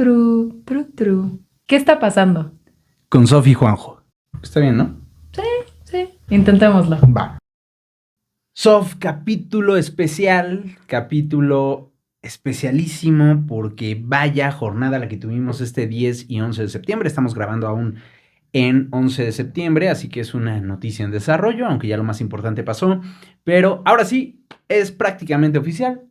Tru. ¿Qué está pasando? Con Sofi y Juanjo. Está bien, ¿no? Sí. Intentémoslo. Va. Sof, capítulo especial, capítulo especialísimo, porque vaya jornada la que tuvimos este 10 y 11 de septiembre. Estamos grabando aún en 11 de septiembre, así que es una noticia en desarrollo, aunque ya lo más importante pasó. Pero ahora sí, es prácticamente oficial.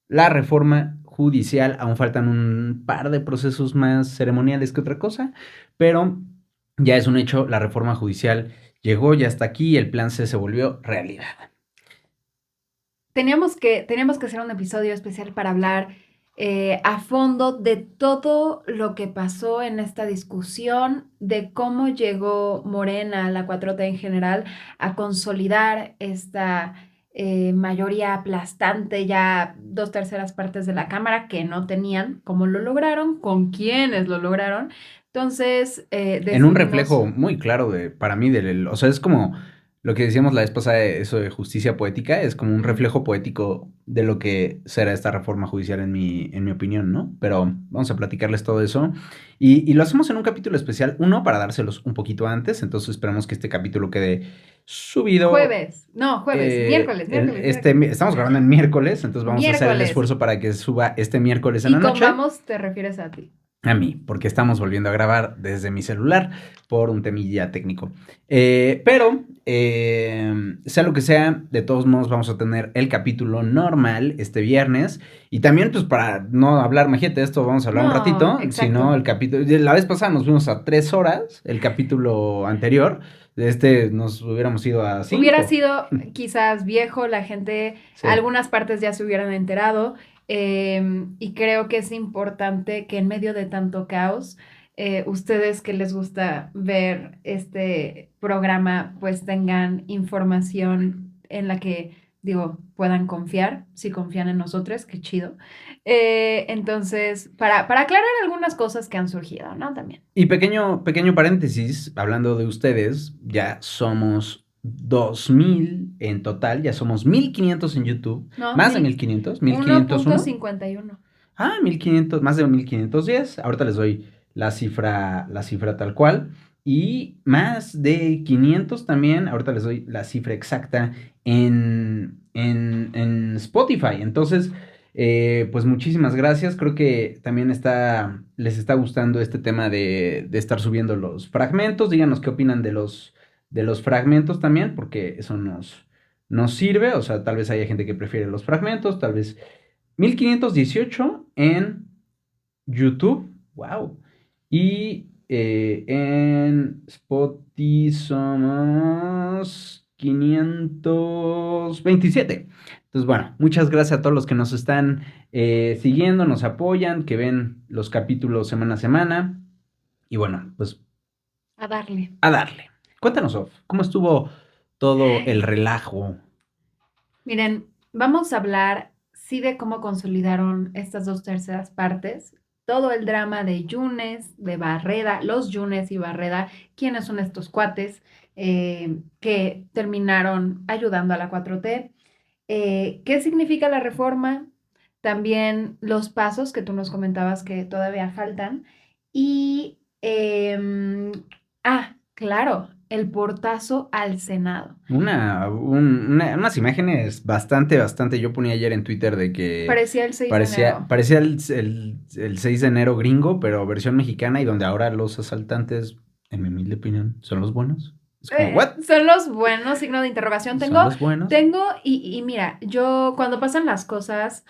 La reforma judicial, aún faltan un par de procesos más ceremoniales que otra cosa, pero ya es un hecho, la reforma judicial llegó, ya está aquí y el plan C se volvió realidad. Teníamos que hacer un episodio especial para hablar a fondo de todo lo que pasó en esta discusión, de cómo llegó Morena, la 4T en general, a consolidar esta mayoría aplastante, ya 2/3 partes de la Cámara que no tenían, cómo lo lograron, con quiénes lo lograron. Entonces, En un reflejo muy claro para mí, o sea, es como lo que decíamos la vez pasada, eso de justicia poética, es como un reflejo poético de lo que será esta reforma judicial en mi opinión, ¿no? Pero vamos a platicarles todo eso. Y lo hacemos en un capítulo especial, uno, para dárselos un poquito antes, entonces esperamos que este capítulo quede subido. Miércoles. Estamos grabando en miércoles, entonces vamos a hacer el esfuerzo para que suba este miércoles en la noche. Y con vamos te refieres a ti. A mí, porque estamos volviendo a grabar desde mi celular por un temilla técnico. Pero, sea lo que sea, de todos modos vamos a tener el capítulo normal este viernes. Y también, pues, para no hablar majete de esto, vamos a hablar un ratito. Sino el capítulo... La vez pasada nos fuimos a 3 horas, el capítulo anterior. Nos hubiéramos ido a 5. Hubiera sido quizás viejo, la gente, sí. Algunas partes ya se hubieran enterado. Y creo que es importante que en medio de tanto caos, ustedes que les gusta ver este programa, pues tengan información en la que, puedan confiar, si confían en nosotros, qué chido. Entonces, para aclarar algunas cosas que han surgido, ¿no? También. Y pequeño paréntesis, hablando de ustedes, ya somos 2,000 en total, ya somos 1,500 en YouTube. No, más de 1,500, 1,501. 1.51. 1,500, más de 1,510. Ahorita les doy la cifra tal cual. Y más de 500 también, ahorita les doy la cifra exacta en Spotify. Entonces, pues muchísimas gracias. Creo que también les está gustando este tema de estar subiendo los fragmentos. Díganos qué opinan de los fragmentos también, porque eso nos sirve. O sea, tal vez haya gente que prefiere los fragmentos, tal vez 1,518 en YouTube. Wow. Y en Spotify somos 527. Entonces, bueno, muchas gracias a todos los que nos están siguiendo, nos apoyan, que ven los capítulos semana a semana. Y bueno, pues... A darle. Cuéntanos, Sof, ¿cómo estuvo todo el relajo? Miren, vamos a hablar, sí, de cómo consolidaron estas 2/3 partes. Todo el drama de Yunes, de Barreda, los Yunes y Barreda, quiénes son estos cuates que terminaron ayudando a la 4T. ¿Qué significa la reforma? También los pasos que tú nos comentabas que todavía faltan. Y, claro, el portazo al Senado. Unas imágenes bastante. Yo ponía ayer en Twitter de que... Parecía el 6 de enero. Parecía el 6 de enero gringo, pero versión mexicana, y donde ahora los asaltantes, en mi humilde opinión, son los buenos. Es como, ¿what? Son los buenos, signo de interrogación. ¿Son los buenos? Y mira, yo cuando pasan las cosas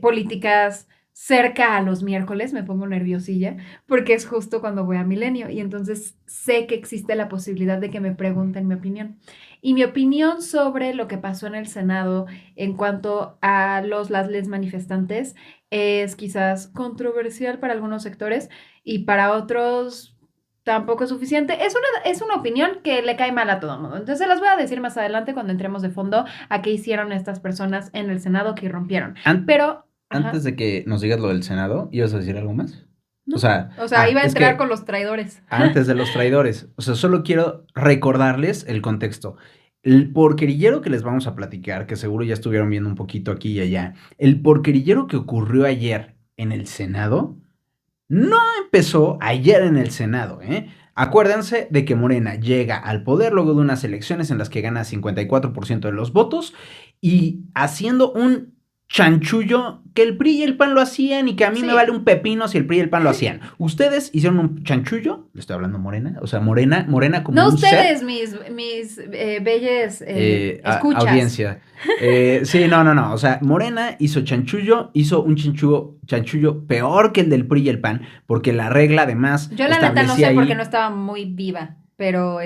políticas cerca a los miércoles me pongo nerviosilla porque es justo cuando voy a Milenio y entonces sé que existe la posibilidad de que me pregunten mi opinión. Y mi opinión sobre lo que pasó en el Senado en cuanto a las leyes manifestantes es quizás controversial para algunos sectores y para otros tampoco es suficiente. Es una opinión que le cae mal a todo el mundo. Entonces las voy a decir más adelante cuando entremos de fondo a qué hicieron estas personas en el Senado que irrumpieron. Pero... Antes de que nos digas lo del Senado, ¿ibas a decir algo más? No. O sea, iba a entrar con los traidores. Antes de los traidores. O sea, solo quiero recordarles el contexto. El porquerillero que les vamos a platicar, que seguro ya estuvieron viendo un poquito aquí y allá, el porquerillero que ocurrió ayer en el Senado no empezó ayer en el Senado, ¿eh? Acuérdense de que Morena llega al poder luego de unas elecciones en las que gana 54% de los votos y haciendo un chanchullo que el PRI y el PAN lo hacían y que a mí me Sí. vale un pepino si el PRI y el PAN lo hacían. Ustedes hicieron un chanchullo, le estoy hablando Morena, o sea, Morena como No un ser. ustedes, mis belles escuchas. Audiencia. Sí, no. O sea, Morena hizo chanchullo, hizo un chanchullo peor que el del PRI y el PAN, porque la regla además Yo la neta no establecía sé porque no ahí. estaba muy viva, pero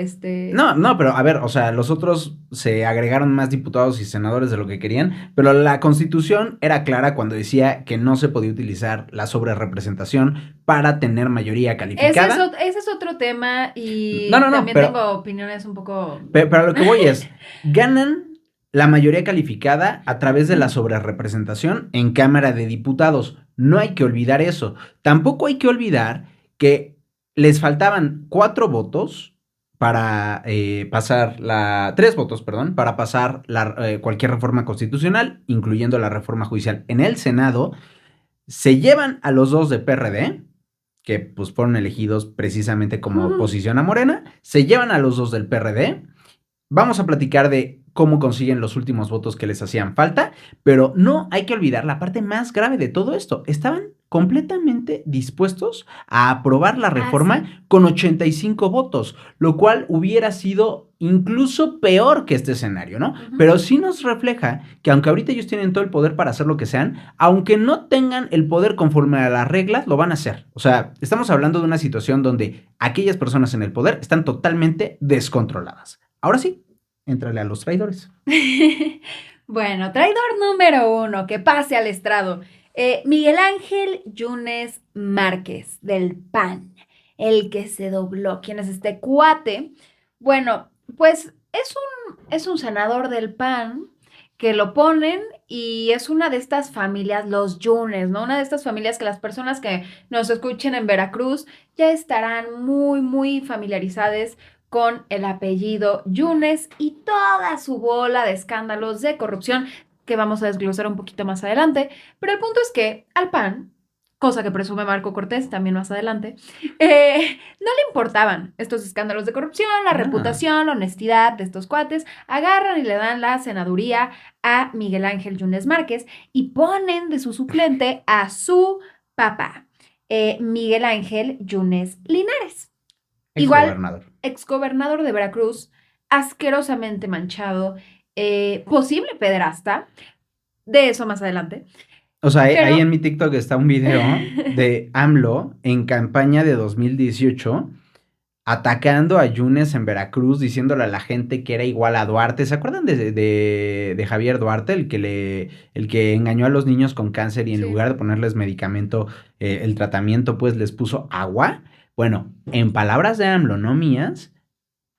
No, pero a ver, o sea, los otros se agregaron más diputados y senadores de lo que querían, pero la Constitución era clara cuando decía que no se podía utilizar la sobrerepresentación para tener mayoría calificada. ese es otro tema No, y no, no, también tengo opiniones un poco... pero a lo que voy es, ganan la mayoría calificada a través de la sobrerepresentación en Cámara de Diputados. No hay que olvidar eso. Tampoco hay que olvidar que les faltaban 4 votos para pasar la... 3 votos, perdón, para pasar cualquier reforma constitucional, incluyendo la reforma judicial. En el Senado se llevan a los dos de PRD, que pues fueron elegidos precisamente como oposición a Morena, se llevan a los dos del PRD. Vamos a platicar de cómo consiguen los últimos votos que les hacían falta, pero no hay que olvidar la parte más grave de todo esto. Estaban completamente dispuestos a aprobar la reforma sí. con 85 votos, lo cual hubiera sido incluso peor que este escenario, ¿no? Pero sí nos refleja que aunque ahorita ellos tienen todo el poder para hacer lo que sean, aunque no tengan el poder conforme a las reglas, lo van a hacer. O sea, estamos hablando de una situación donde aquellas personas en el poder están totalmente descontroladas. Ahora sí, éntrale a los traidores. Bueno, traidor número 1, que pase al estrado. Miguel Ángel Yunes Márquez, del PAN, el que se dobló. ¿Quién es este cuate? Bueno, pues es un senador del PAN que lo ponen y es una de estas familias, los Yunes, ¿no? Una de estas familias que las personas que nos escuchen en Veracruz ya estarán muy familiarizadas con el apellido Yunes y toda su bola de escándalos de corrupción que vamos a desglosar un poquito más adelante. Pero el punto es que al PAN, cosa que presume Marco Cortés también más adelante, no le importaban estos escándalos de corrupción, la reputación, la honestidad de estos cuates. Agarran y le dan la senaduría a Miguel Ángel Yunes Márquez y ponen de su suplente a su papá, Miguel Ángel Yunes Linares. Igual, exgobernador de Veracruz, asquerosamente manchado, posible pederasta, de eso más adelante. O sea, pero... ahí en mi TikTok está un video de AMLO en campaña de 2018 atacando a Yunes en Veracruz, diciéndole a la gente que era igual a Duarte. ¿Se acuerdan de Javier Duarte, el que engañó a los niños con cáncer y en lugar de ponerles medicamento, el tratamiento, pues les puso agua? Bueno, en palabras de AMLO, no mías,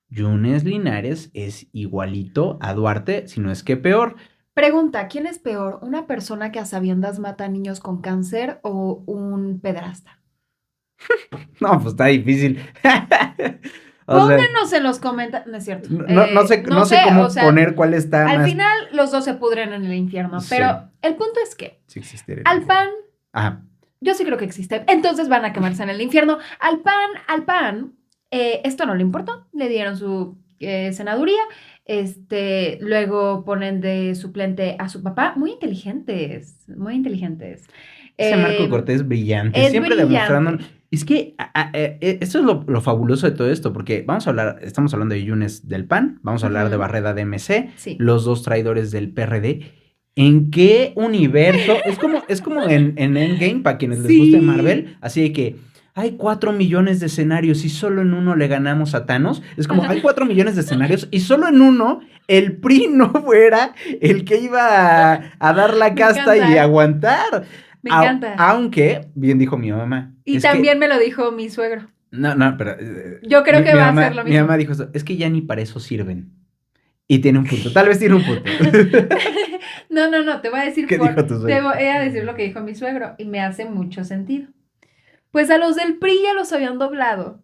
Yunes Linares es igualito a Duarte, si no es que peor. Pregunta, ¿quién es peor? ¿Una persona que a sabiendas mata a niños con cáncer o un pederasta? No, pues está difícil. Pónganos en los comentarios. No es cierto. No sé cómo poner cuál está al más... final los dos se pudren en el infierno. Sí. Pero el punto es que sí existe al PAN, ajá, yo sí creo que existe. Entonces van a quemarse en el infierno. Al PAN, esto no le importó. Le dieron su senaduría. Luego ponen de suplente a su papá. Muy inteligentes, muy inteligentes. Ese Marco Cortés brillante, siempre demostrando... Es que esto es lo fabuloso de todo esto, porque estamos hablando de Yunes del PAN, vamos a hablar de Barreda de MC, sí, los dos traidores del PRD. ¿En qué universo? Es como en Endgame, para quienes les guste Marvel, así de que hay 4 millones de escenarios y solo en uno le ganamos a Thanos. Es como, hay 4 millones de escenarios y solo en uno el PRI no fuera el que iba a dar la casta y aguantar. Me encanta. Aunque, bien dijo mi mamá. Y también me lo dijo mi suegro. No, pero... yo creo que va a ser lo mismo. Mi mamá dijo esto, es que ya ni para eso sirven. Y tiene un punto, tal vez tiene un punto. No, te voy a decir... ¿Qué dijo tu suegro? Te voy a decir lo que dijo mi suegro y me hace mucho sentido. Pues a los del PRI ya los habían doblado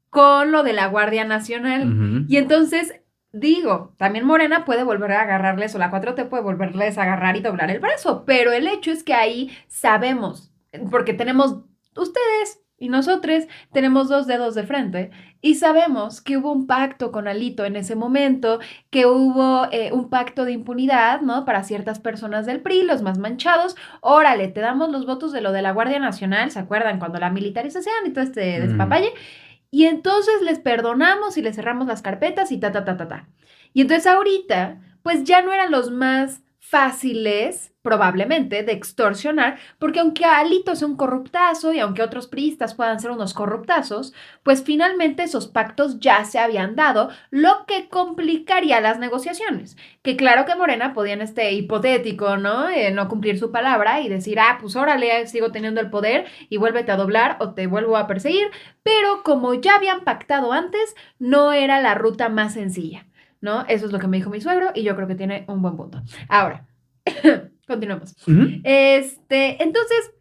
con lo de la Guardia Nacional. Y entonces... digo, también Morena puede volver a agarrarles, o la 4T puede volverles a agarrar y doblar el brazo, pero el hecho es que ahí sabemos, porque tenemos, ustedes Y nosotros tenemos 2 dedos de frente y sabemos que hubo un pacto con Alito en ese momento, que hubo un pacto de impunidad, ¿no? Para ciertas personas del PRI, los más manchados. Órale, te damos los votos de lo de la Guardia Nacional, ¿se acuerdan? Cuando la militarización y todo este Mm. despapalle. Y entonces les perdonamos y les cerramos las carpetas y ta, ta, ta, ta, ta. Y entonces ahorita, pues ya no eran los más fáciles, probablemente, de extorsionar, porque aunque Alito sea un corruptazo y aunque otros priistas puedan ser unos corruptazos, pues finalmente esos pactos ya se habían dado, lo que complicaría las negociaciones. Que claro que Morena podía en este hipotético, ¿no? No cumplir su palabra y decir, ah, pues órale, sigo teniendo el poder y vuélvete a doblar o te vuelvo a perseguir, pero como ya habían pactado antes, no era la ruta más sencilla, ¿no? Eso es lo que me dijo mi suegro y yo creo que tiene un buen punto. Ahora, continuemos. Ujú. Entonces,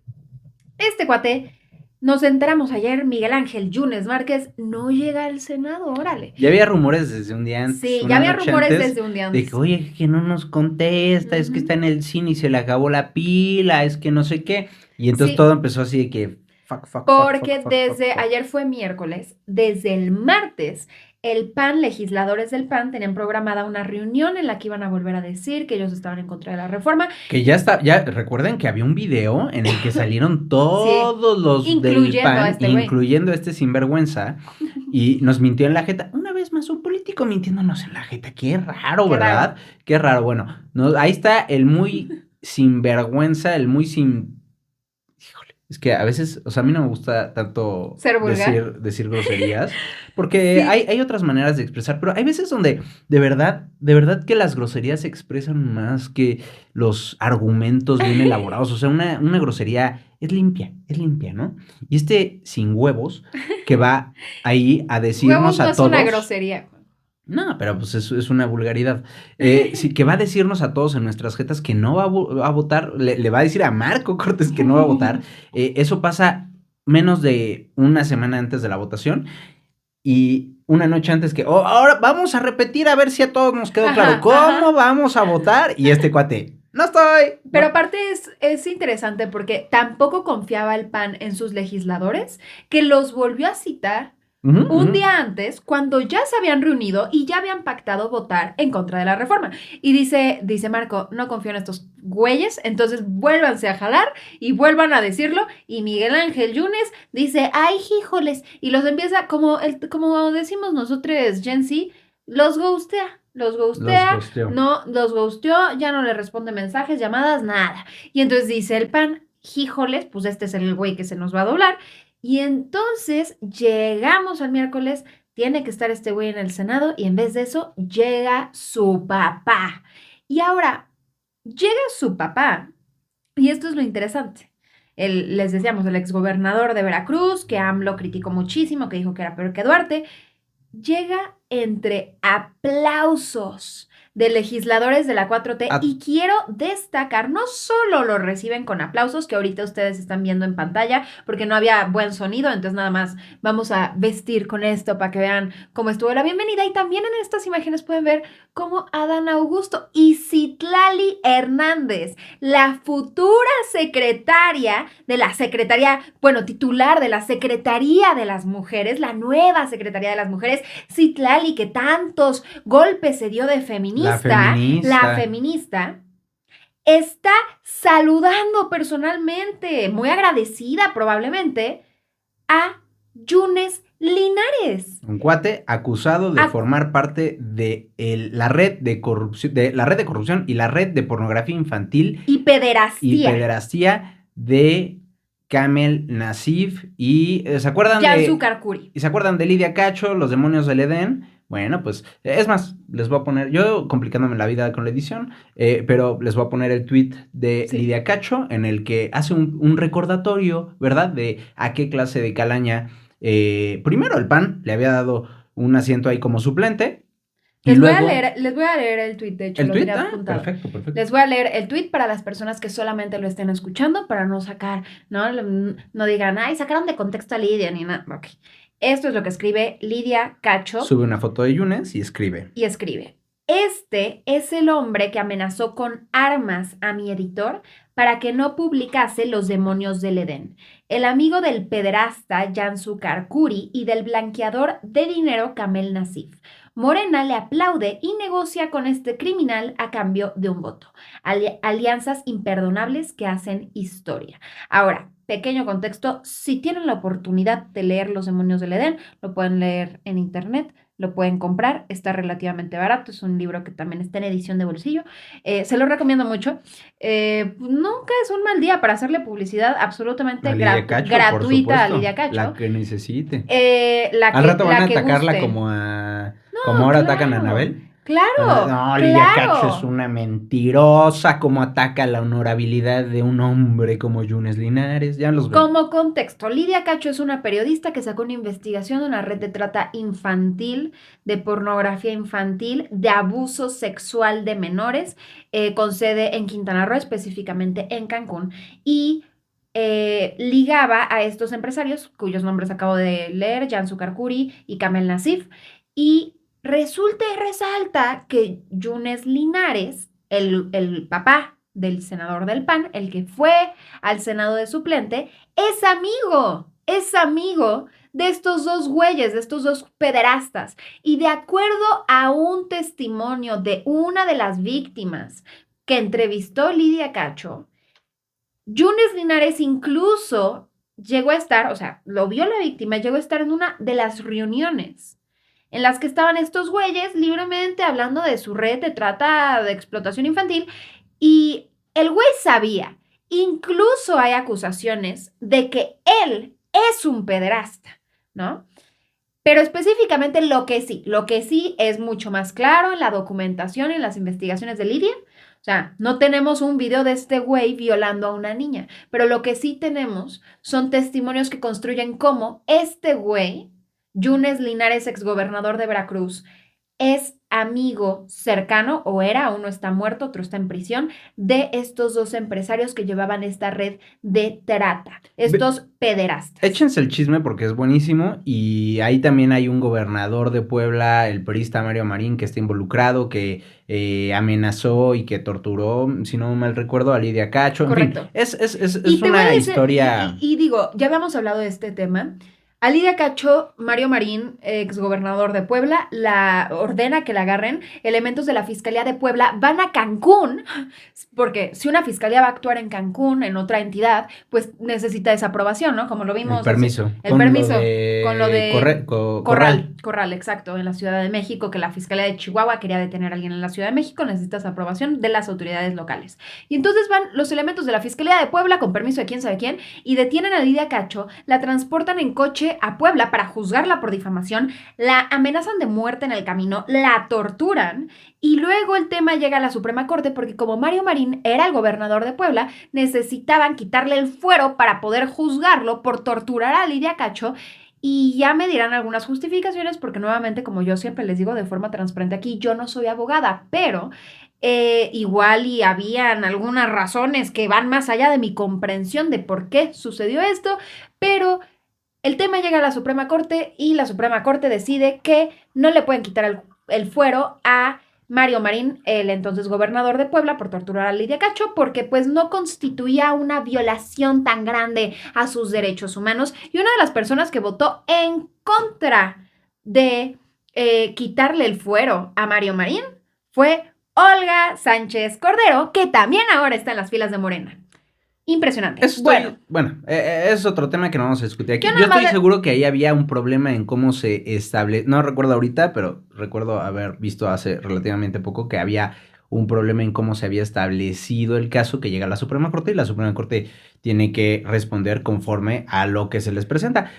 este cuate, nos enteramos ayer, Miguel Ángel Yunes Márquez no llega al Senado, órale. Ya había rumores desde un día antes, Sí, ya una había noche rumores antes, desde un día de que, antes. oye, que no nos contesta, es que está Ujú. en el cine y se le acabó la pila, es que no sé qué. Y entonces todo Sí, empezó así de que, fuck, fuck, fuck, fuck, porque fuck, fuck, desde fuck. ayer fue miércoles, desde el martes, el PAN, legisladores del PAN, tenían programada una reunión en la que iban a volver a decir que ellos estaban en contra de la reforma. Que ya está, ya recuerden que había un video en el que salieron Sí, todos los del incluyendo a PAN, este güey. incluyendo a este sinvergüenza, y nos mintió en la jeta. Una vez más, un político mintiéndonos en la jeta. Qué raro, Qué raro. ¿verdad? Qué raro. Bueno, ahí está el muy sinvergüenza, el muy sin... Híjole, es que a veces, o sea, a mí no me gusta tanto Ser vulgar. decir groserías, porque Sí, hay otras maneras de expresar, pero hay veces donde de verdad que las groserías se expresan más que los argumentos bien elaborados. O sea, una grosería es limpia, ¿no? Y este sin huevos que va ahí a huevos decirnos no a es una todos. grosería. No, pero pues es una vulgaridad. Sí, que va a decirnos a todos en nuestras jetas que no va a votar, le va a decir a Marco Cortés que no va a votar. Eso pasa menos de una semana antes de la votación y una noche antes que, oh, ahora vamos a repetir a ver si a todos nos quedó claro Ajá, cómo ajá. vamos a votar. Y este cuate, no estoy. Pero No. aparte es interesante porque tampoco confiaba el PAN en sus legisladores, que los volvió a citar Ujú, un ujú. día antes, cuando ya se habían reunido y ya habían pactado votar en contra de la reforma. Y dice Marco, no confío en estos güeyes, entonces vuélvanse a jalar y vuelvan a decirlo. Y Miguel Ángel Yunes dice, ay, híjoles, y los empieza, como decimos nosotros, Gen Z, los ghostea. Los Los ghostea, ghosteó. no, los ghosteó, ya no le responde mensajes, llamadas, nada. Y entonces dice el PAN, híjoles, pues este es el güey que se nos va a doblar. Y entonces llegamos al miércoles, tiene que estar este güey en el Senado y en vez de eso llega su papá. Y ahora, llega su papá y esto es lo interesante. Les decíamos, el exgobernador de Veracruz, que AMLO criticó muchísimo, que dijo que era peor que Duarte, llega entre aplausos de legisladores de la 4T A y quiero destacar, no solo lo reciben con aplausos, que ahorita ustedes están viendo en pantalla, porque no había buen sonido, entonces nada más vamos a vestir con esto para que vean cómo estuvo la bienvenida y también en estas imágenes pueden ver cómo Adán Augusto y Citlali Hernández, la futura secretaria de la Secretaría, bueno, titular de la Secretaría de las Mujeres, la nueva Secretaría de las Mujeres, Citlali, que tantos golpes se dio de la feminista, la feminista. feminista, está saludando personalmente, muy agradecida probablemente, a Yunes Linares. Un cuate acusado de A, formar parte de la red de corrupción, y la red de pornografía infantil y y pederastía. pederastía de Kamel Nasif y Yansu Karkuri. ¿se acuerdan de Lidia Cacho, los demonios del Edén? Bueno, pues es más, les voy a poner, yo complicándome la vida con la edición, pero les voy a poner el tweet de Sí. Lidia Cacho en el que hace un recordatorio, ¿verdad? De a qué clase de calaña, primero el PAN le había dado un asiento ahí como suplente y luego Les voy a leer el tweet, de hecho, el lo tweet, tenía ah, apuntado. perfecto, perfecto. Les voy a leer el tweet para las personas que solamente lo estén escuchando, para no sacar, no digan, ay, sacaron de contexto a Lidia, ni nada. Ok. Esto es lo que escribe Lidia Cacho Sube una foto de Yunes y escribe. y escribe. Este es el hombre que amenazó con armas a mi editor para que no publicase Los demonios del Edén, el amigo del pederasta Jansu Karkuri y del blanqueador de dinero Kamel Nasif. Morena le aplaude y negocia con este criminal a cambio de un voto. Alianzas imperdonables que hacen historia. Ahora, pequeño contexto, si tienen la oportunidad de leer Los demonios del Edén, lo pueden leer en internet. Lo pueden comprar, está relativamente barato, es un libro que también está en edición de bolsillo. Se lo recomiendo mucho. Nunca es un mal día para hacerle publicidad absolutamente gratuita a Lidia Cacho. La que necesite. Al rato van a que atacarla guste. como ahora atacan a Anabel. Claro. No, Lidia Cacho es una mentirosa, como ataca la honorabilidad de un hombre como Yunes Linares. Ya los veo. Como contexto, Lidia Cacho es una periodista que sacó una investigación de una red de trata infantil, de pornografía infantil, de abuso sexual de menores, con sede en Quintana Roo, específicamente en Cancún, y ligaba a estos empresarios, cuyos nombres acabo de leer, Jansu Karkuri y Kamel Nasif, y resulta y resalta que Yunes Linares, el papá del senador del PAN, el que fue al Senado de suplente, es amigo de estos dos güeyes, de estos dos pederastas. Y de acuerdo a un testimonio de una de las víctimas que entrevistó Lidia Cacho, Yunes Linares incluso llegó a estar, o sea, lo vio la víctima, llegó a estar en una de las reuniones en las que estaban estos güeyes libremente hablando de su red de trata de explotación infantil, y el güey sabía. Incluso hay acusaciones de que él es un pederasta, ¿no? Pero específicamente lo que sí es mucho más claro en la documentación, en las investigaciones de Lidia. O sea, no tenemos un video de este güey violando a una niña, pero lo que sí tenemos son testimonios que construyen cómo este güey, Yunes Linares, exgobernador de Veracruz, es amigo cercano, o era, uno está muerto, otro está en prisión, de estos dos empresarios que llevaban esta red de trata, estos pederastas. Échense el chisme porque es buenísimo, y ahí también hay un gobernador de Puebla, el priista Mario Marín, que está involucrado, que amenazó y que torturó, si no mal recuerdo, a Lidia Cacho. Correcto. En fin, es una historia... Y digo, ya habíamos hablado de este tema. A Lidia Cacho, Mario Marín, exgobernador de Puebla, la ordena que la agarren. Elementos de la Fiscalía de Puebla van a Cancún, porque si una fiscalía va a actuar en Cancún, en otra entidad, pues necesita esa aprobación, ¿no? Como lo vimos. El permiso. El permiso. Con lo de Corral. Corral, exacto, en la Ciudad de México, que la Fiscalía de Chihuahua quería detener a alguien en la Ciudad de México, necesita esa aprobación de las autoridades locales. Y entonces van los elementos de la Fiscalía de Puebla, con permiso de quién sabe quién, y detienen a Lidia Cacho, la transportan en coche a Puebla para juzgarla por difamación, la amenazan de muerte en el camino, la torturan, y luego el tema llega a la Suprema Corte porque como Mario Marín era el gobernador de Puebla, necesitaban quitarle el fuero para poder juzgarlo por torturar a Lidia Cacho. Y ya me dirán algunas justificaciones porque nuevamente, como yo siempre les digo de forma transparente aquí, yo no soy abogada, pero igual y habían algunas razones que van más allá de mi comprensión de por qué sucedió esto, pero el tema llega a la Suprema Corte y la Suprema Corte decide que no le pueden quitar el fuero a Mario Marín, el entonces gobernador de Puebla, por torturar a Lidia Cacho, porque pues no constituía una violación tan grande a sus derechos humanos. Y una de las personas que votó en contra de quitarle el fuero a Mario Marín fue Olga Sánchez Cordero, que también ahora está en las filas de Morena. Impresionante. Bueno, es otro tema que no vamos a discutir aquí. Yo estoy seguro que ahí había un problema en cómo se establece. No recuerdo ahorita, pero recuerdo haber visto hace relativamente poco que había un problema en cómo se había establecido el caso que llega a la Suprema Corte, y la Suprema Corte tiene que responder conforme a lo que se les presenta.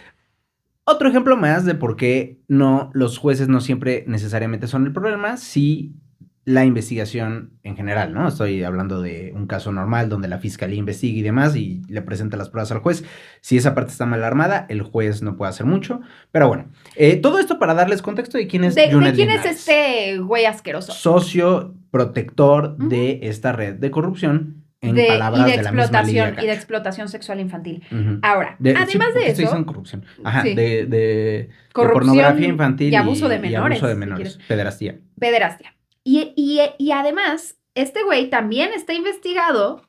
Otro ejemplo más de por qué los jueces no siempre necesariamente son el problema, si la investigación en general, ¿no? Estoy hablando de un caso normal donde la fiscalía investiga y demás y le presenta las pruebas al juez. Si esa parte está mal armada, el juez no puede hacer mucho. Pero bueno, todo esto para darles contexto de quién es Yunes Linares. ¿De quién es este güey asqueroso? Socio protector de esta red de corrupción, en palabras de la misma Lidia Cacho. Y de explotación sexual infantil. Ahora, además de eso... Se dicen corrupción. Ajá, sí. de corrupción, pornografía infantil y abuso de menores. Pederastía. Pederastia. Y además, este güey también está investigado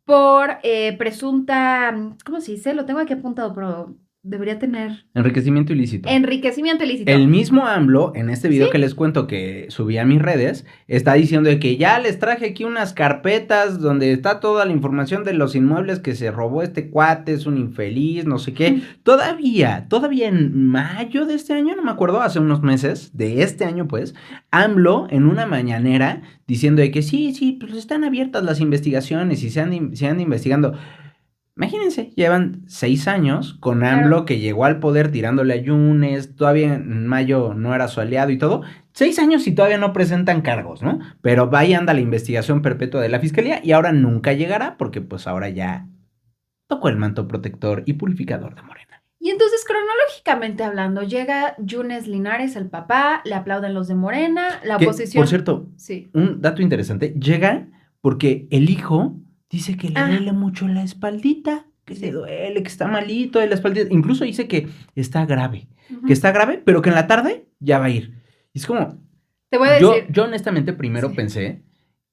por presunta, ¿cómo se dice? Lo tengo aquí apuntado, pero debería tener Enriquecimiento ilícito. enriquecimiento ilícito. El mismo AMLO, en este video ¿Sí? que les cuento que subí a mis redes, está diciendo de que ya les traje aquí unas carpetas donde está toda la información de los inmuebles que se robó este cuate, es un infeliz, no sé qué. Todavía en mayo de este año, no me acuerdo, hace unos meses, de este año pues, AMLO en una mañanera diciendo de que sí, pues están abiertas las investigaciones y se anda investigando. Imagínense, llevan 6 años con AMLO Claro. que llegó al poder tirándole a Yunes, todavía en mayo no era su aliado y todo. 6 años y todavía no presentan cargos, ¿no? Pero vaya anda la investigación perpetua de la fiscalía y ahora nunca llegará porque pues ahora ya tocó el manto protector y purificador de Morena. Y entonces, cronológicamente hablando, llega Yunes Linares, el papá, le aplauden los de Morena, la Que, oposición. por cierto, Sí. un dato interesante, llega porque el hijo dice que le Ah. duele mucho la espaldita, que Sí. le duele, que está malito de la espaldita. Incluso dice que está grave, Ujú. que está grave, pero que en la tarde ya va a ir. Y es como, Te voy a decir. yo honestamente primero Sí. pensé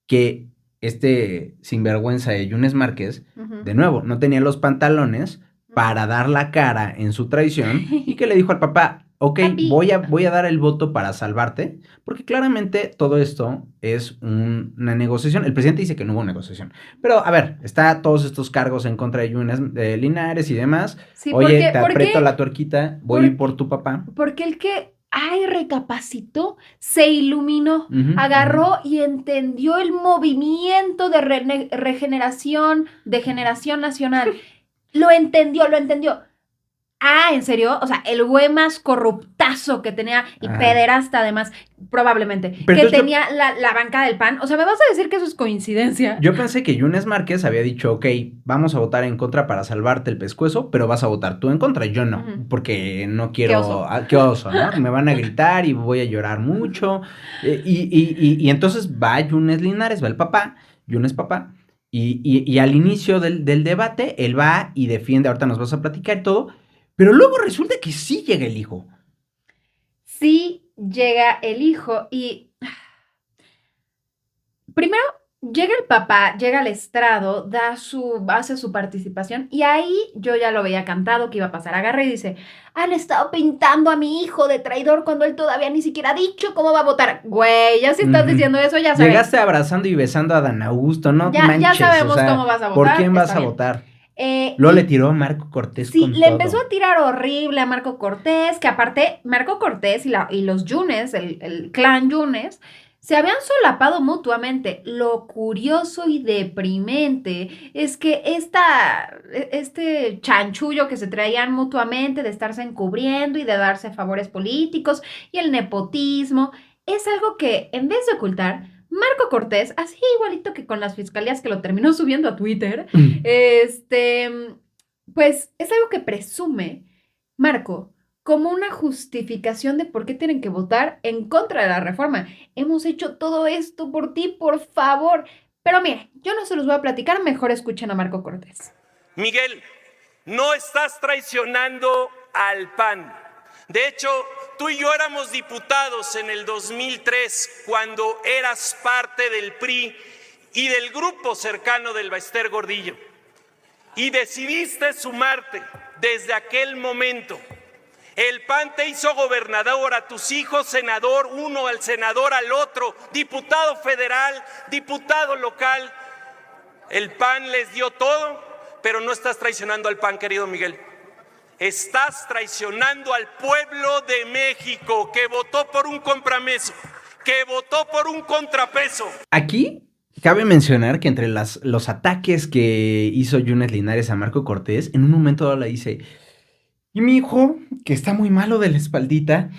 que este sinvergüenza de Yunes Márquez, Ujú. de nuevo, no tenía los pantalones para dar la cara en su traición y que le dijo al papá, ok, Papi. voy a dar el voto para salvarte, porque claramente todo esto es una negociación. El presidente dice que no hubo negociación, pero a ver, está todos estos cargos en contra de Yunes Linares y demás. Sí, Oye, te ¿por aprieto qué? la tuerquita, voy a ir por tu papá. Porque el que, ay, recapacitó, se iluminó, Ujú, agarró y entendió el movimiento de regeneración, de generación nacional. Lo entendió. Ah, ¿en serio? O sea, el güey más corruptazo que tenía, y Ajá. pederasta además, probablemente, Pero que entonces tenía la banca del PAN. O sea, ¿me vas a decir que eso es coincidencia? yo pensé que Yunes Márquez había dicho, ok, vamos a votar en contra para salvarte el pescuezo, pero vas a votar tú en contra, yo no, Ujú. porque no Qué quiero, oso. qué oso, ¿no? Me van a gritar y voy a llorar mucho. Y entonces va Yunes Linares, va el papá, Yunes papá, y al inicio del debate, él va y defiende, ahorita nos vas a platicar y todo, pero luego resulta que sí llega el hijo. Sí llega el hijo y primero llega el papá, llega al estrado, hace su participación y ahí yo ya lo veía cantado que iba a pasar. Agarra y dice, han estado pintando a mi hijo de traidor cuando él todavía ni siquiera ha dicho cómo va a votar. Güey, ya si estás diciendo eso, ya sabes. Llegaste abrazando y besando a Dan Augusto, no manches. Ya sabemos o sea, cómo vas a votar. ¿por quién vas está a bien. votar? Luego le Y tiró a Marco Cortés sí, con le todo. empezó a tirar horrible a Marco Cortés, que aparte Marco Cortés y los Yunes, el clan Yunes, se habían solapado mutuamente. Lo curioso y deprimente es que este chanchullo que se traían mutuamente de estarse encubriendo y de darse favores políticos y el nepotismo, es algo que en vez de ocultar, Marco Cortés, así igualito que con las fiscalías que lo terminó subiendo a Twitter, pues es algo que presume Marco como una justificación de por qué tienen que votar en contra de la reforma. Hemos hecho todo esto por ti, por favor. Pero miren, yo no se los voy a platicar, mejor escuchen a Marco Cortés. Miguel, no estás traicionando al PAN. De hecho, tú y yo éramos diputados en el 2003 cuando eras parte del PRI y del grupo cercano del Baester Gordillo. Y decidiste sumarte desde aquel momento. El PAN te hizo gobernador, a tus hijos senador, uno al senador al otro, diputado federal, diputado local. El PAN les dio todo, pero no estás traicionando al PAN, querido Miguel. Estás traicionando al pueblo de México que votó por un compromiso, que votó por un contrapeso. Aquí cabe mencionar que entre los ataques que hizo Yunes Linares a Marco Cortés, en un momento dado le dice, y mi hijo, que está muy malo de la espaldita,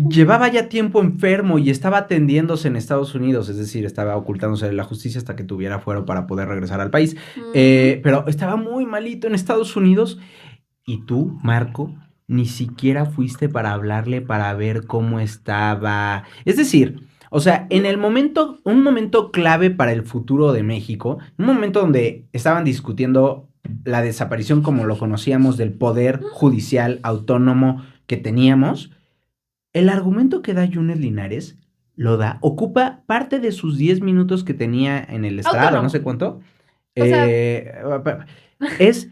llevaba ya tiempo enfermo y estaba atendiéndose en Estados Unidos, es decir, estaba ocultándose de la justicia hasta que tuviera fuero para poder regresar al país, pero estaba muy malito en Estados Unidos. Y tú, Marco, ni siquiera fuiste para hablarle para ver cómo estaba. Es decir, o sea, en el momento, un momento clave para el futuro de México, un momento donde estaban discutiendo la desaparición como lo conocíamos del poder judicial autónomo que teníamos, el argumento que da Yunes Linares lo da. Ocupa parte de sus 10 minutos que tenía en el estrado, Autónomo. no sé cuánto. O sea- Es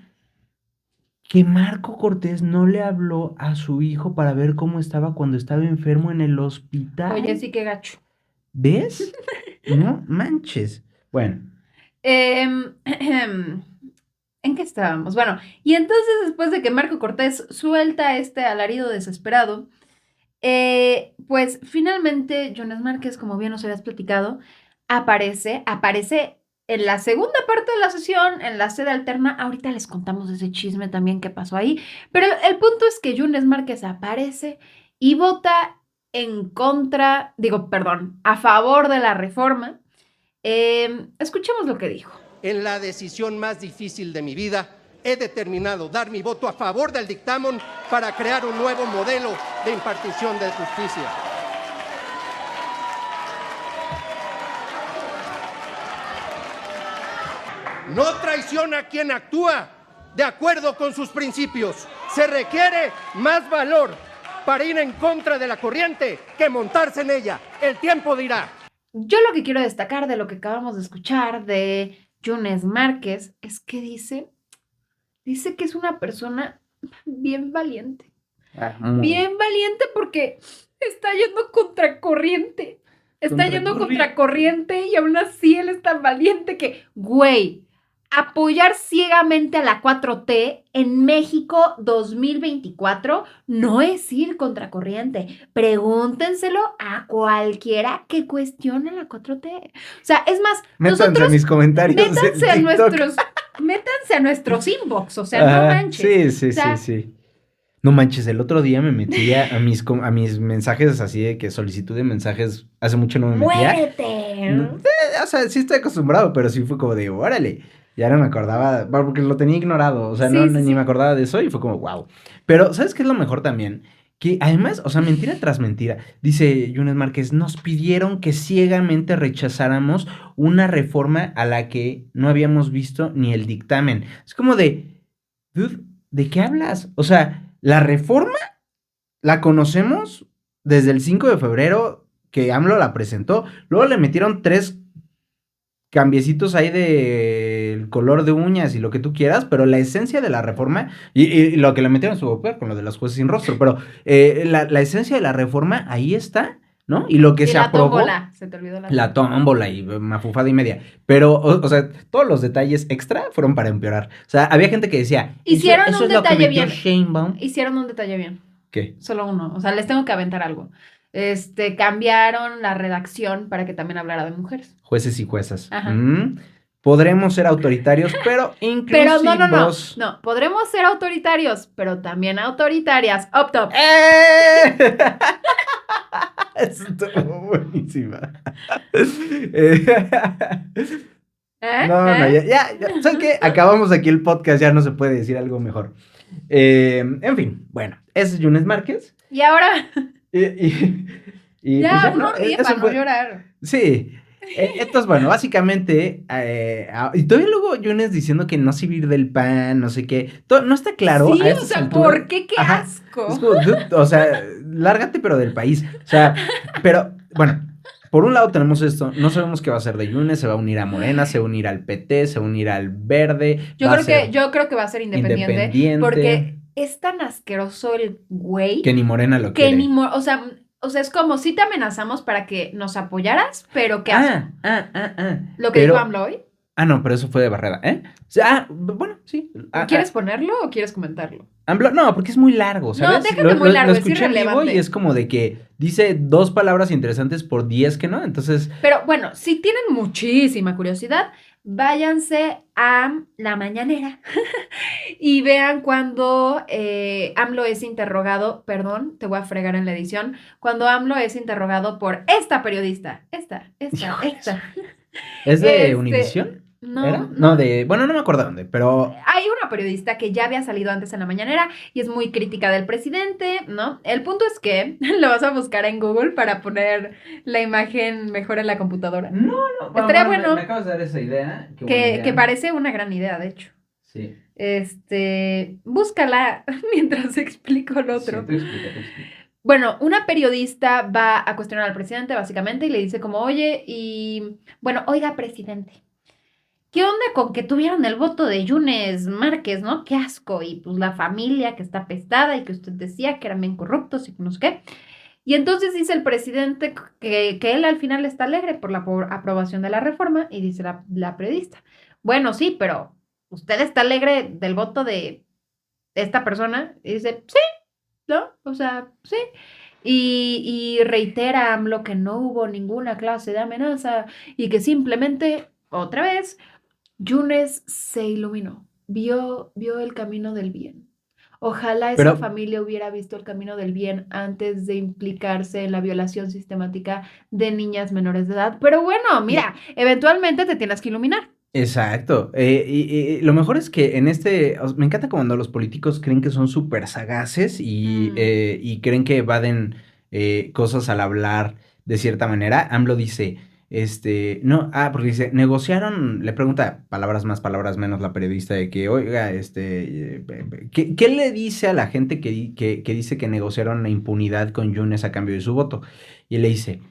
que Marco Cortés no le habló a su hijo para ver cómo estaba cuando estaba enfermo en el hospital. Oye, sí, qué gacho. ¿Ves? No manches. Bueno, ¿En qué estábamos? Bueno, y entonces después de que Marco Cortés suelta este alarido desesperado, pues finalmente Jones Márquez, como bien nos habías platicado, aparece en la segunda parte de la sesión, en la sede alterna. Ahorita les contamos ese chisme también que pasó ahí, pero el punto es que Jones Márquez aparece y vota a favor de la reforma. Escuchemos lo que dijo. En la decisión más difícil de mi vida, he determinado dar mi voto a favor del dictamen para crear un nuevo modelo de impartición de justicia. No traiciona a quien actúa de acuerdo con sus principios. Se requiere más valor para ir en contra de la corriente que montarse en ella. El tiempo dirá. Yo lo que quiero destacar de lo que acabamos de escuchar de Jones Márquez es que dice que es una persona bien valiente. Bien valiente porque está yendo contracorriente. Está yendo contracorriente y aún así él es tan valiente que, güey, apoyar ciegamente a la 4T en México 2024 no es ir contracorriente. Pregúntenselo a cualquiera que cuestione la 4T. O sea, es más, métanse nosotros a mis comentarios. métanse a nuestros inbox, o sea, no manches. Sí, O sea, sí. No manches, el otro día me metí a mis mensajes así de que solicitud de mensajes, hace mucho no me metía. ¡Muérete! O sea, sí estoy acostumbrado, pero sí fue como de, órale. Ya no me acordaba, bueno, porque lo tenía ignorado, o sea, Sí, ni sí. me acordaba de eso y fue como, wow. Pero, ¿sabes qué es lo mejor también? Que además, o sea, mentira tras mentira, dice Yunes Márquez, nos pidieron que ciegamente rechazáramos una reforma a la que no habíamos visto ni el dictamen. Es como de, dude, ¿de qué hablas? O sea, la reforma la conocemos desde el 5 de febrero que AMLO la presentó, luego le metieron 3 cambiecitos ahí del color de uñas y lo que tú quieras, pero la esencia de la reforma, y lo que le metieron estuvo peor con lo de las jueces sin rostro, pero la esencia de la reforma ahí está, ¿no? Y lo que Y se la aprobó, tómbola, se te olvidó la tómbola y mafufada y media, pero, o sea, todos los detalles extra fueron para empeorar. O sea, había gente que decía, Hicieron eso un es lo que detalle metió bien. Sheinbaum. Hicieron un detalle bien. ¿Qué? Solo uno. O sea, les tengo que aventar algo. Cambiaron la redacción para que también hablara de mujeres. Jueces y juezas. Ajá. Podremos ser autoritarios, pero inclusivos. Pero no. Podremos ser autoritarios, pero también autoritarias. Up top. Eso estuvo buenísima. No, ya. ¿Sabes qué? Acabamos aquí el podcast, ya no se puede decir algo mejor. En fin, bueno, ese es Yunes Márquez. Y ahora. Y ya, pues uno ríe para no llorar. Sí. Entonces, bueno, básicamente, y todavía luego Yunes diciendo que no servir del PAN, no sé qué, no está claro. Sí, a o estas sea, alturas. ¿por qué? ¡Qué Ajá. asco! Es como, dude, o sea, lárgate pero del país. O sea, pero, bueno, por un lado tenemos esto, no sabemos qué va a hacer de Yunes, se va a unir a Morena, se va a unir al PT, se va a unir al Verde. Yo creo que va a ser independiente. Porque es tan asqueroso el güey. Que ni Morena lo que quiere. O sea, es como si te amenazamos para que nos apoyaras, pero que lo que pero, dijo AMLO hoy. No, pero eso fue de Barrera, ¿eh? O sea, bueno, sí. ¿Quieres ponerlo o quieres comentarlo? AMLO, no, porque es muy largo, ¿sabes? No, déjate muy largo, lo es escuché en vivo irrelevante. y es como de que dice 2 palabras interesantes por 10 que no, entonces... Pero bueno, si tienen muchísima curiosidad, váyanse a La Mañanera y vean cuando AMLO es interrogado, perdón, te voy a fregar en la edición, cuando AMLO es interrogado por esta periodista, esta. ¿Es de Univisión? No, ¿Era? No, bueno, no me acuerdo dónde, pero... Hay una periodista que ya había salido antes en La Mañanera y es muy crítica del presidente, ¿no? El punto es que lo vas a buscar en Google para poner la imagen mejor en la computadora. No. Estaría bueno. Me acabas de dar esa idea. Que parece una gran idea, de hecho. Sí. Búscala mientras explico el otro. Sí, tú explica. Bueno, una periodista va a cuestionar al presidente básicamente y le dice como, oye, y bueno, oiga, presidente, ¿qué onda con que tuvieron el voto de Yunes Márquez, no? Qué asco. Y pues la familia que está apestada y que usted decía que eran bien corruptos y que no sé qué. Y entonces dice el presidente que él al final está alegre por la aprobación de la reforma y dice la periodista, bueno, sí, pero ¿usted está alegre del voto de esta persona? Y dice, sí, ¿no? O sea, sí. Y reitera AMLO que no hubo ninguna clase de amenaza y que simplemente, otra vez, Yunes se iluminó, vio el camino del bien. Ojalá esa Pero, familia hubiera visto el camino del bien antes de implicarse en la violación sistemática de niñas menores de edad. Pero bueno, mira, eventualmente te tienes que iluminar. exacto. Y lo mejor es que me encanta cuando los políticos creen que son súper sagaces y creen que evaden cosas al hablar de cierta manera. AMLO dice, no, porque dice, negociaron, le pregunta palabras más, palabras menos la periodista de que, oiga, ¿qué le dice a la gente que dice que negociaron la impunidad con Yunes a cambio de su voto? Y él le dice,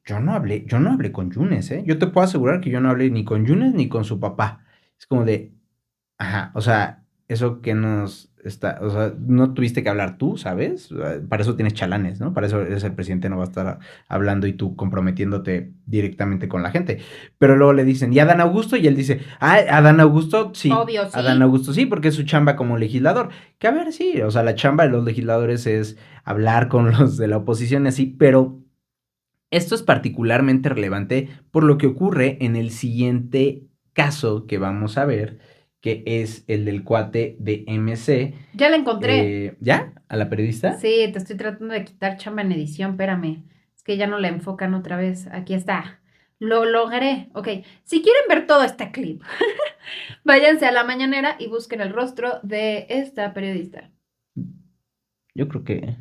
yo no hablé con Yunes, ¿eh? Yo te puedo asegurar que yo no hablé ni con Yunes ni con su papá. Es como de, ajá, o sea, eso que o sea, no tuviste que hablar tú, ¿sabes? Para eso tienes chalanes, ¿no? Para eso eres el presidente, no va a estar hablando y tú comprometiéndote directamente con la gente. Pero luego le dicen, ¿y Adán Augusto? Y él dice, Adán Augusto, sí. Obvio, sí. Adán Augusto, sí, porque es su chamba como legislador. Que a ver, sí, o sea, la chamba de los legisladores es hablar con los de la oposición y así, pero esto es particularmente relevante por lo que ocurre en el siguiente caso que vamos a ver, que es el del cuate de MC. Ya la encontré. ¿Ya? ¿A la periodista? Sí, te estoy tratando de quitar chamba en edición, espérame. Es que ya no la enfocan otra vez. Aquí está. Lo logré. Ok, si quieren ver todo este clip, váyanse a la mañanera y busquen el rostro de esta periodista. Yo creo que...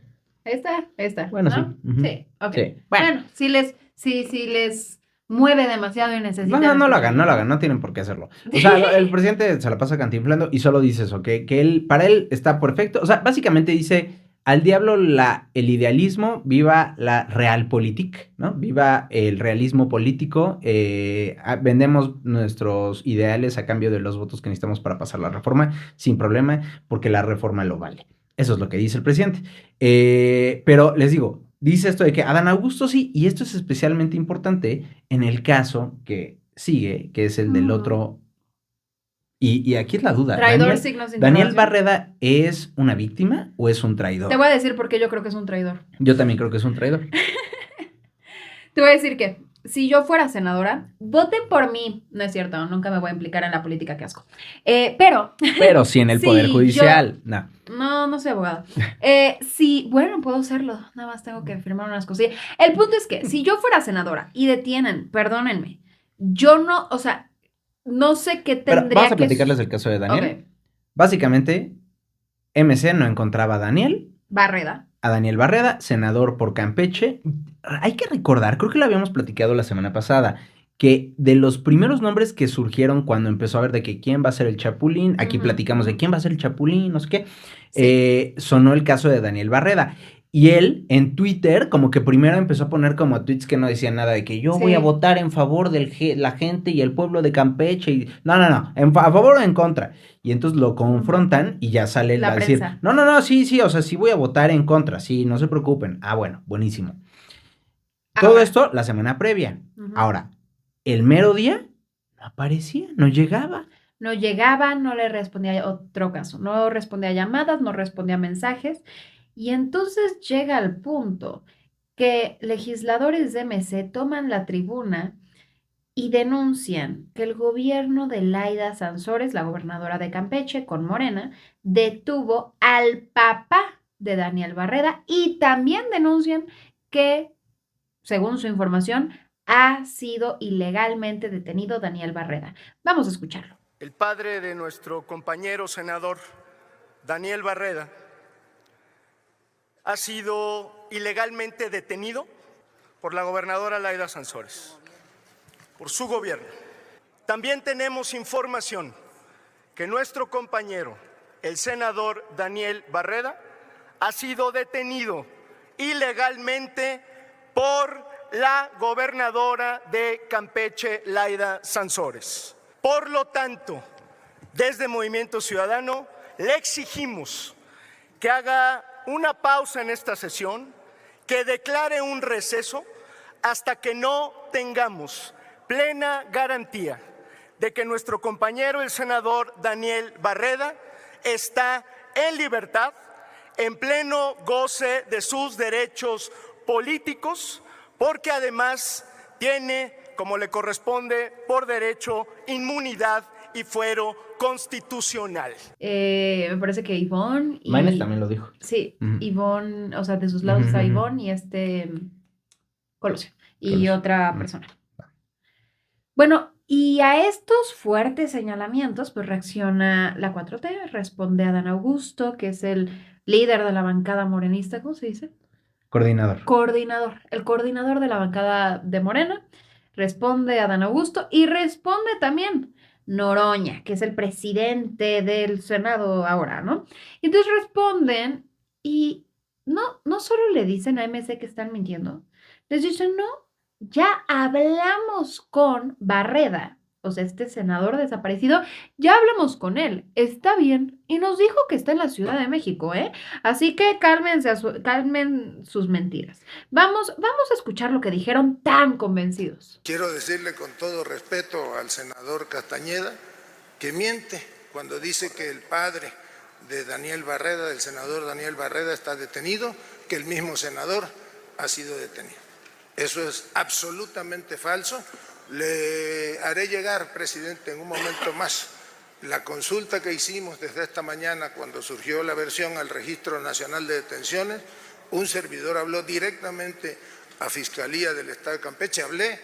Esta, Bueno, ¿no? sí. Ujú. Sí, ok. Sí. Bueno, si les mueve demasiado y necesitan No lo escuchar. hagan, no tienen por qué hacerlo. O sea, el presidente se la pasa cantinflando y solo dice eso, que para él está perfecto. O sea, básicamente dice, al diablo el idealismo, viva la realpolitik, ¿no? Viva el realismo político, vendemos nuestros ideales a cambio de los votos que necesitamos para pasar la reforma, sin problema, porque la reforma lo vale. Eso es lo que dice el presidente. Pero les digo, dice esto de que Adán Augusto sí, y esto es especialmente importante en el caso que sigue, que es el del otro. Y aquí es la duda. Traidor, signos de ¿Daniel interrogación. Barreda es una víctima o es un traidor? Te voy a decir por qué yo creo que es un traidor. Yo también creo que es un traidor. Te voy a decir que si yo fuera senadora, voten por mí. No es cierto, nunca me voy a implicar en la política, qué asco. Pero sí en el Sí, Poder Judicial. No. No soy abogada. Sí, bueno, puedo hacerlo. Nada más tengo que firmar unas cosillas. El punto es que si yo fuera senadora y detienen, perdónenme, yo no, o sea, no sé qué Pero tendría vamos a que... platicarles el caso de Daniel. Ok, Básicamente, MC no encontraba a Daniel Barreda. senador por Campeche. Hay que recordar, creo que lo habíamos platicado la semana pasada, que de los primeros nombres que surgieron cuando empezó a ver de que quién va a ser el Chapulín, aquí platicamos de quién va a ser el Chapulín, no sé qué, Sí. sonó el caso de Daniel Barreda. Y él en Twitter como que primero empezó a poner como tweets que no decían nada de que yo voy a Sí. votar en favor de la gente y el pueblo de Campeche. Y... No, a favor o en contra. Y entonces lo confrontan y ya sale La a decir, prensa. no, sí, o sea, sí voy a votar en contra, sí, no se preocupen. Ah, bueno, buenísimo. Todo Ahora. esto la semana previa. Ujú. Ahora, el mero día no aparecía, no llegaba. No llegaba, no le respondía a otro caso, no respondía a llamadas, no respondía a mensajes. Y entonces llega al punto que legisladores de MC toman la tribuna y denuncian que el gobierno de Laida Sansores, la gobernadora de Campeche, con Morena, detuvo al papá de Daniel Barreda y también denuncian que, según su información, ha sido ilegalmente detenido Daniel Barreda. Vamos a escucharlo. El padre de nuestro compañero senador, Daniel Barreda, ha sido ilegalmente detenido por la gobernadora Laida Sansores, por su gobierno. También tenemos información que nuestro compañero, el senador Daniel Barreda, ha sido detenido ilegalmente por la gobernadora de Campeche, Laida Sansores. Por lo tanto, desde Movimiento Ciudadano le exigimos que haga una pausa en esta sesión, que declare un receso hasta que no tengamos plena garantía de que nuestro compañero, el senador Daniel Barreda, está en libertad, en pleno goce de sus derechos políticos, porque además tiene, como le corresponde por derecho, inmunidad y fuero constitucional. Me parece que Ivonne y... Maines también lo dijo. Sí, Ujú. Ivonne, o sea, de sus lados está Ujú, ujú. Ivonne y Colosio. Y Colosio. otra Ujú. persona. Bueno, y a estos fuertes señalamientos, pues reacciona la 4T, responde Adán Augusto, que es el líder de la bancada morenista, ¿cómo se dice? Coordinador. Coordinador, el coordinador de la bancada de Morena, responde Adán Augusto y responde también Noroña, que es el presidente del Senado ahora, ¿no? Y entonces responden y no solo le dicen a MC que están mintiendo, les dicen, no, ya hablamos con Barreda, o sea, este senador desaparecido, ya hablamos con él, está bien, y nos dijo que está en la Ciudad de México, ¿eh? Así que calmen sus mentiras. Vamos a escuchar lo que dijeron tan convencidos. Quiero decirle con todo respeto al senador Castañeda que miente cuando dice que el padre de Daniel Barreda, del senador Daniel Barreda, está detenido, que el mismo senador ha sido detenido. Eso es absolutamente falso. Le haré llegar, presidente, en un momento más, la consulta que hicimos desde esta mañana cuando surgió la versión al Registro Nacional de Detenciones. Un servidor habló directamente a Fiscalía del Estado de Campeche, hablé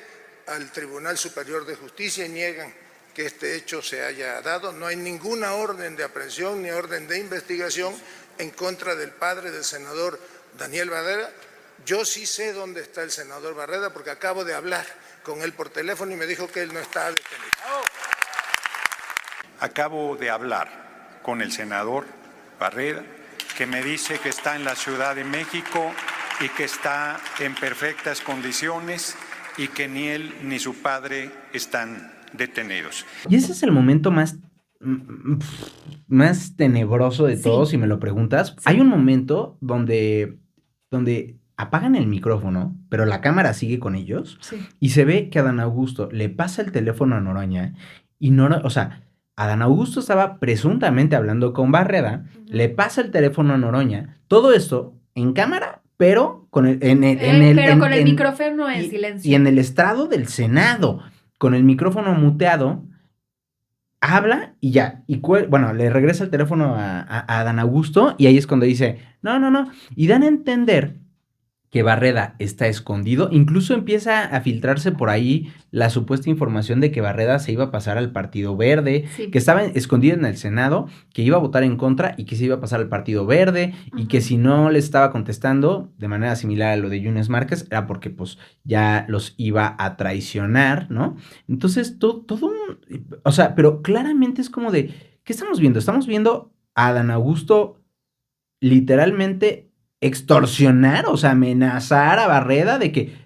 al Tribunal Superior de Justicia y niegan que este hecho se haya dado. No hay ninguna orden de aprehensión ni orden de investigación en contra del padre del senador Daniel Barreda. Yo sí sé dónde está el senador Barreda porque acabo de hablar con él por teléfono y me dijo que él no está detenido. Acabo de hablar con el senador Barreda, que me dice que está en la Ciudad de México y que está en perfectas condiciones y que ni él ni su padre están detenidos. Y ese es el momento más tenebroso de Sí. todos, si me lo preguntas. Sí. Hay un momento donde apagan el micrófono, pero la cámara sigue con ellos, Sí. y se ve que Adán Augusto le pasa el teléfono a Noroña, y o sea, Adán Augusto estaba presuntamente hablando con Barreda, le pasa el teléfono a Noroña, todo esto en cámara, pero con el micrófono en silencio. y en el estrado del Senado, con el micrófono muteado, habla y ya, bueno, le regresa el teléfono a Adán Augusto y ahí es cuando dice, no, y dan a entender que Barreda está escondido, incluso empieza a filtrarse por ahí la supuesta información de que Barreda se iba a pasar al Partido Verde, Sí. que estaba escondido en el Senado, que iba a votar en contra y que se iba a pasar al Partido Verde, y que si no le estaba contestando de manera similar a lo de Yunes Márquez, era porque pues ya los iba a traicionar, ¿no? Entonces, o sea, pero claramente es como de, ¿qué estamos viendo? Estamos viendo a Adán Augusto literalmente extorsionar, o sea, amenazar a Barreda de que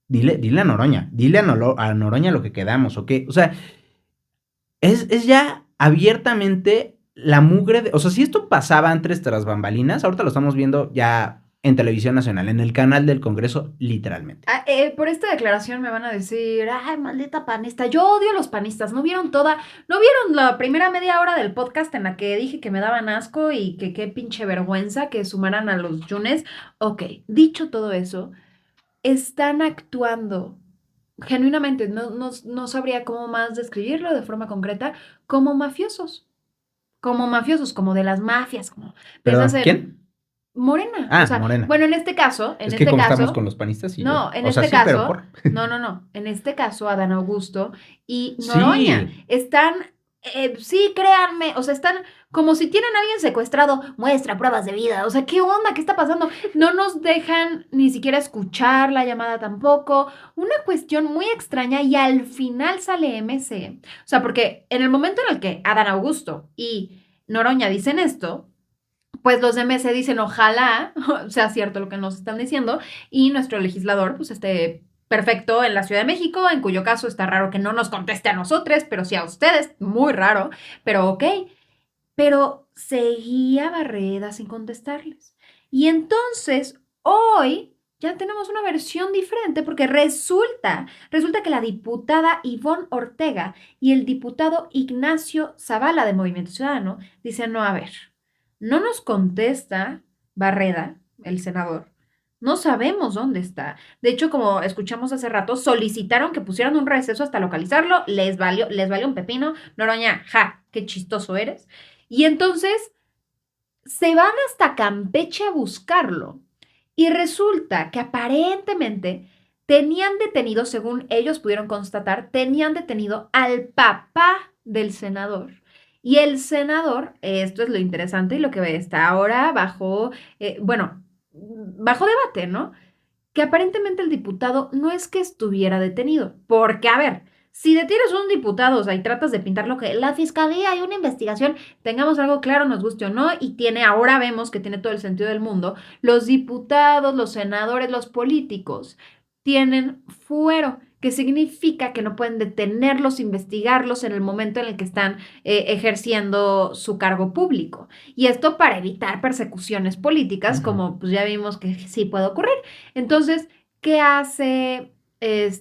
dile a Noroña, a Noroña lo que quedamos, ¿ok? O sea, es ya abiertamente la mugre o sea, si esto pasaba antes tras bambalinas, ahorita lo estamos viendo ya en Televisión Nacional, en el canal del Congreso, literalmente. Por esta declaración me van a decir, ay, maldita panista, yo odio a los panistas, ¿no vieron la primera media hora del podcast en la que dije que me daban asco y que qué pinche vergüenza que sumaran a los Yunes? Ok, dicho todo eso, están actuando genuinamente, no sabría cómo más describirlo de forma concreta, como mafiosos, como de las mafias, como ¿Pero piensas en quién? Morena. Ah, o sea, Morena. bueno, en este caso, Es que como estamos con los panistas y no, en o sea, este sí, pero caso, no, en este caso Adán Augusto y Sí. Noroña están, sí, créanme, o sea, están como si tienen a alguien secuestrado, muestra pruebas de vida, o sea, ¿qué onda? ¿Qué está pasando? No nos dejan ni siquiera escuchar la llamada tampoco, una cuestión muy extraña y al final sale MC, o sea, porque en el momento en el que Adán Augusto y Noroña dicen esto, pues los de MC dicen, ojalá sea cierto lo que nos están diciendo, y nuestro legislador, pues esté perfecto en la Ciudad de México, en cuyo caso está raro que no nos conteste a nosotros, pero sí a ustedes, muy raro, pero ok. Pero seguía Barreda sin contestarles. Y entonces, hoy ya tenemos una versión diferente porque resulta que la diputada Ivonne Ortega y el diputado Ignacio Zavala de Movimiento Ciudadano dicen, no, a ver, no nos contesta Barreda, el senador. No sabemos dónde está. De hecho, como escuchamos hace rato, solicitaron que pusieran un receso hasta localizarlo. Les valió un pepino. Noroña, ja, qué chistoso eres. Y entonces se van hasta Campeche a buscarlo. Y resulta que aparentemente tenían detenido, según ellos pudieron constatar, tenían detenido al papá del senador. Y el senador, esto es lo interesante y lo que está ahora bajo debate, ¿no? Que aparentemente el diputado no es que estuviera detenido, porque, a ver, si detienes a un diputado, o sea, y tratas de pintar lo que la fiscalía hay una investigación, tengamos algo claro, nos guste o no, y ahora vemos que tiene todo el sentido del mundo, los diputados, los senadores, los políticos tienen fuero, que significa que no pueden detenerlos, investigarlos en el momento en el que están ejerciendo su cargo público. Y esto para evitar persecuciones políticas, como pues ya vimos que sí puede ocurrir. Entonces, ¿qué hace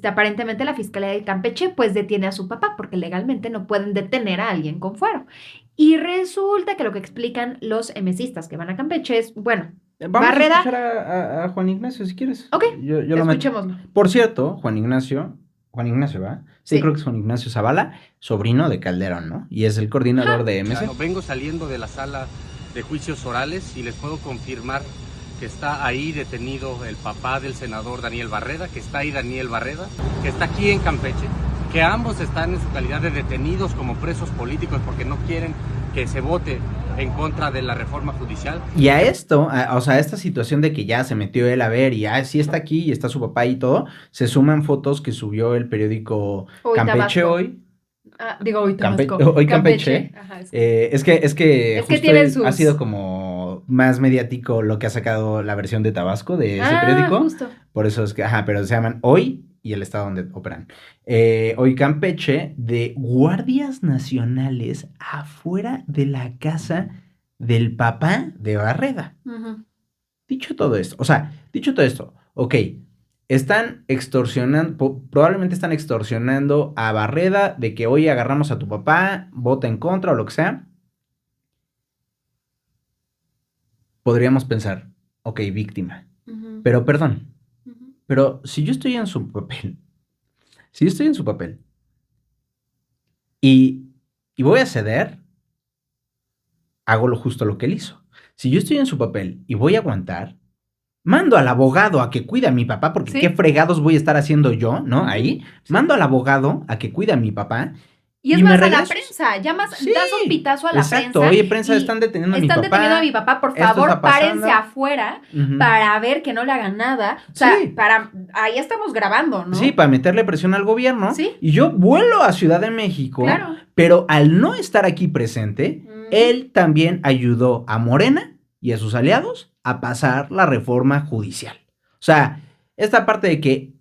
aparentemente la Fiscalía de Campeche? Pues detiene a su papá, porque legalmente no pueden detener a alguien con fuero. Y resulta que lo que explican los emesistas que van a Campeche es, bueno, Vamos Barreda. a escuchar a Juan Ignacio, si quieres. Ok, yo lo meto. escuchémoslo. Por cierto, Juan Ignacio, ¿va? Sí, creo que es Juan Ignacio Zavala, sobrino de Calderón, ¿no? Y es el coordinador de MC. Claro, vengo saliendo de la sala de juicios orales y les puedo confirmar que está ahí detenido el papá del senador Daniel Barreda, que está ahí Daniel Barreda, que está aquí en Campeche, que ambos están en su calidad de detenidos como presos políticos porque no quieren que se vote en contra de la reforma judicial. Y a esto, o sea, a esta situación de que ya se metió él a ver y sí está aquí y está su papá y todo, se suman fotos que subió el periódico Campeche Hoy. Hoy Tabasco. Hoy Campeche. Ajá, es que justo ha sido como más mediático lo que ha sacado la versión de Tabasco de ese periódico. Justo. Por eso es que, pero se llaman Hoy y el estado donde operan. Hoy Campeche, de guardias nacionales afuera de la casa del papá de Barreda. Uh-huh. Dicho todo esto, ok, están extorsionando, probablemente están extorsionando a Barreda de que hoy agarramos a tu papá, vota en contra o lo que sea. Podríamos pensar, ok, víctima, Uh-huh. pero perdón. Uh-huh. Pero si yo estoy en su papel, y voy a ceder, hago justo lo que él hizo. Si yo estoy en su papel y voy a aguantar, mando al abogado a que cuide a mi papá, porque ¿Sí? qué fregados voy a estar haciendo yo, ¿no? Ahí, mando al abogado a que cuide a mi papá. Y es más, a la prensa, llamas, Sí, das un pitazo a la exacto. prensa. Oye, prensa, están deteniendo a mi papá. Están deteniendo a mi papá, por Esto favor, está pasando. párense afuera Ujú. para ver que no le hagan nada. O sea, Sí. ahí estamos grabando, ¿no? Sí, para meterle presión al gobierno. Sí. Y yo vuelo a Ciudad de México, Claro. pero al no estar aquí presente, él también ayudó a Morena y a sus aliados a pasar la reforma judicial. O sea, esta parte de que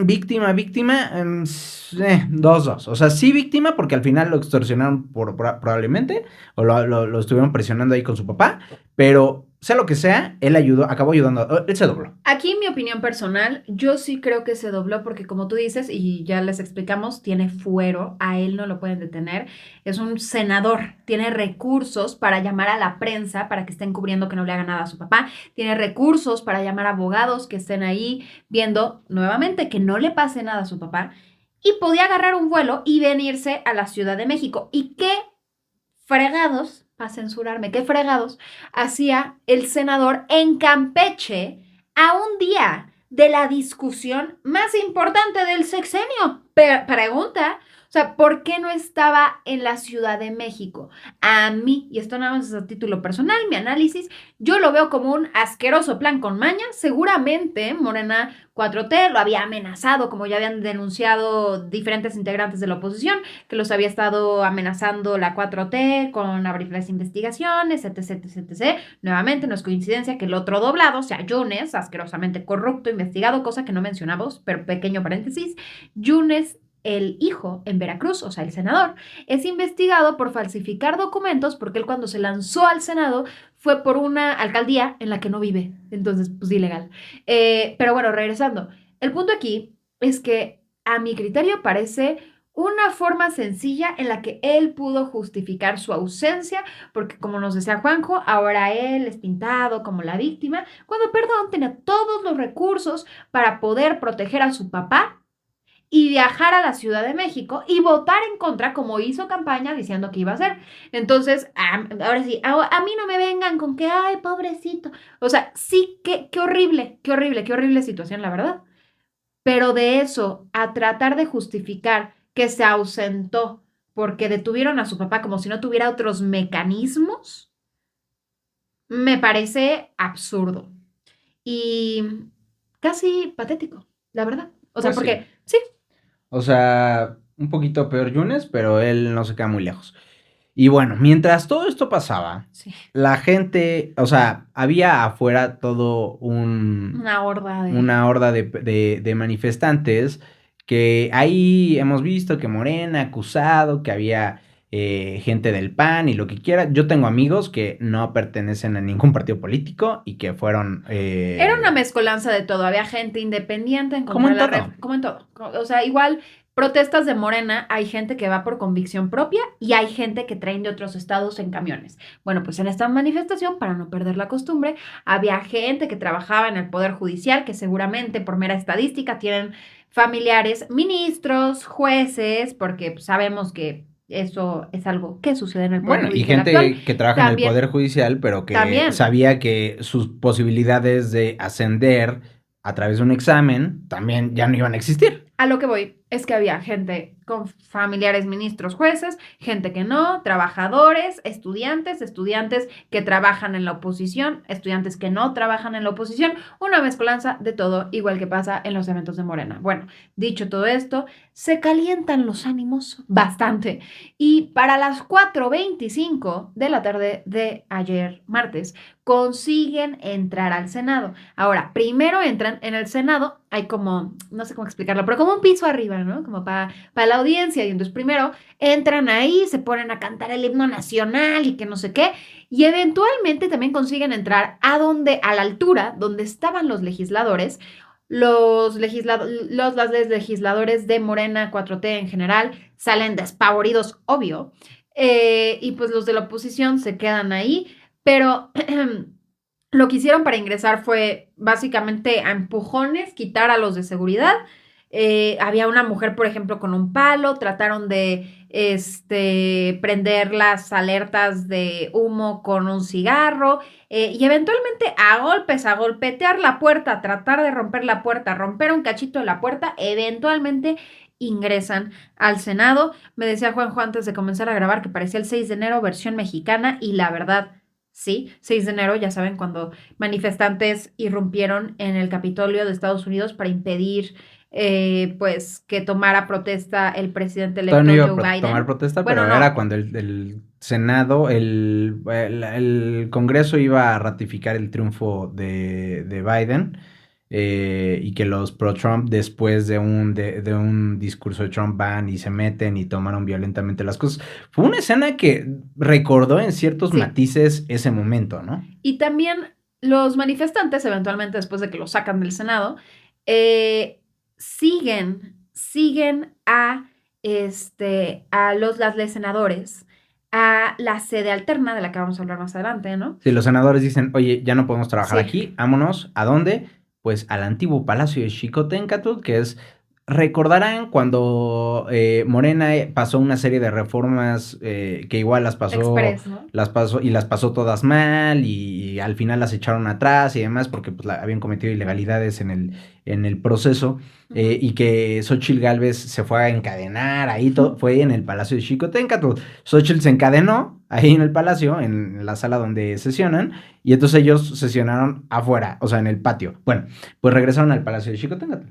víctima, 2-2. O sea, sí víctima porque al final lo extorsionaron probablemente, o lo estuvieron presionando ahí con su papá, pero sea lo que sea, él acabó ayudando, él se dobló. Aquí, mi opinión personal, yo sí creo que se dobló porque, como tú dices, y ya les explicamos, tiene fuero, a él no lo pueden detener, es un senador, tiene recursos para llamar a la prensa para que estén cubriendo que no le haga nada a su papá, tiene recursos para llamar a abogados que estén ahí viendo nuevamente que no le pase nada a su papá, y podía agarrar un vuelo y venirse a la Ciudad de México. ¿Y qué fregados, a censurarme, qué fregados hacía el senador en Campeche a un día de la discusión más importante del sexenio? Pregunta. O O sea, ¿por qué no estaba en la Ciudad de México? A mí, y esto nada más es a título personal, mi análisis, yo lo veo como un asqueroso plan con maña. Seguramente Morena 4T lo había amenazado, como ya habían denunciado diferentes integrantes de la oposición, que los había estado amenazando la 4T con abrir las investigaciones, etc, etc, etc. Nuevamente, no es coincidencia que el otro doblado, o sea, Yunes, asquerosamente corrupto, investigado, cosa que no mencionamos, pero pequeño paréntesis, Yunes, el hijo en Veracruz, o sea, el senador, es investigado por falsificar documentos porque él cuando se lanzó al Senado fue por una alcaldía en la que no vive. Entonces, pues ilegal. Pero bueno, regresando. El punto aquí es que a mi criterio parece una forma sencilla en la que él pudo justificar su ausencia, porque como nos decía Juanjo, ahora él es pintado como la víctima, cuando, perdón, tenía todos los recursos para poder proteger a su papá y viajar a la Ciudad de México y votar en contra como hizo campaña diciendo que iba a hacer. Entonces, ahora sí, a mí no me vengan con que, ay, pobrecito. O sea, sí, qué horrible, qué horrible situación, la verdad. Pero de eso a tratar de justificar que se ausentó porque detuvieron a su papá como si no tuviera otros mecanismos, me parece absurdo y casi patético, la verdad. O sea, Pues sí. porque sí. O sea, un poquito peor Yunes, pero él no se queda muy lejos. Y bueno, mientras todo esto pasaba, Sí. la gente, o sea, había afuera una horda de manifestantes que ahí hemos visto que Morena ha acusado, que había gente del PAN y lo que quiera. Yo tengo amigos que no pertenecen a ningún partido político y que fueron... Era una mezcolanza de todo. Había gente independiente en como contra en de la todo. como en todo. O sea, igual protestas de Morena, hay gente que va por convicción propia y hay gente que traen de otros estados en camiones. Bueno, pues en esta manifestación, para no perder la costumbre, había gente que trabajaba en el Poder Judicial, que seguramente por mera estadística tienen familiares ministros, jueces, porque pues, sabemos que eso es algo que sucede en el Poder Bueno, y Judicial actual. gente que trabaja en el También, Poder Judicial, pero que también. sabía que sus posibilidades de ascender a través de un examen también ya no iban a existir. A lo que voy es que había gente con familiares, ministros, jueces, gente que no, trabajadores, estudiantes que trabajan en la oposición, estudiantes que no trabajan en la oposición, una mezcolanza de todo, igual que pasa en los eventos de Morena. Bueno, dicho todo esto, se calientan los ánimos bastante y para las 4:25 de la tarde de ayer, martes, consiguen entrar al Senado. Ahora, primero entran en el Senado, hay como, no sé cómo explicarlo, pero como un piso arriba, ¿no? Como para la audiencia. Y entonces primero entran ahí, se ponen a cantar el himno nacional y que no sé qué. Y eventualmente también consiguen entrar a la altura donde estaban los legisladores. Los legisladores de Morena 4T en general salen despavoridos, obvio. Y pues los de la oposición se quedan ahí. Pero lo que hicieron para ingresar fue básicamente a empujones, quitar a los de seguridad. Había una mujer, por ejemplo, con un palo, trataron de prender las alertas de humo con un cigarro y eventualmente a golpes, a golpetear la puerta, a tratar de romper la puerta, romper un cachito de la puerta, eventualmente ingresan al Senado. Me decía Juanjo antes de comenzar a grabar que parecía el 6 de enero versión mexicana y la verdad... Sí, 6 de enero, ya saben, cuando manifestantes irrumpieron en el Capitolio de Estados Unidos para impedir, pues, que tomara protesta el presidente electo Todavía no iba Joe a Biden. tomar protesta, Bueno, pero no, era cuando el Senado, el Congreso iba a ratificar el triunfo de Biden y que los pro-Trump después de un discurso de Trump van y se meten y tomaron violentamente las cosas. Fue una escena que recordó en ciertos Sí. matices ese momento, ¿no? Y también los manifestantes, eventualmente después de que lo sacan del Senado, siguen a los senadores a la sede alterna de la que vamos a hablar más adelante, ¿no? Si los senadores dicen, oye, ya no podemos trabajar Sí. aquí, vámonos, ¿a dónde? Pues al antiguo Palacio de Xicoténcatl, que es recordarán cuando Morena pasó una serie de reformas que igual las Express, ¿no? las pasó todas mal y al final las echaron atrás y demás porque pues, habían cometido ilegalidades en el proceso y que Xóchitl Gálvez se fue a encadenar ahí, fue en el Palacio de Xicoténcatl. Xóchitl se encadenó ahí en el palacio, en la sala donde sesionan, y entonces ellos sesionaron afuera, o sea, en el patio. Bueno, pues regresaron al Palacio de Xicoténcatl.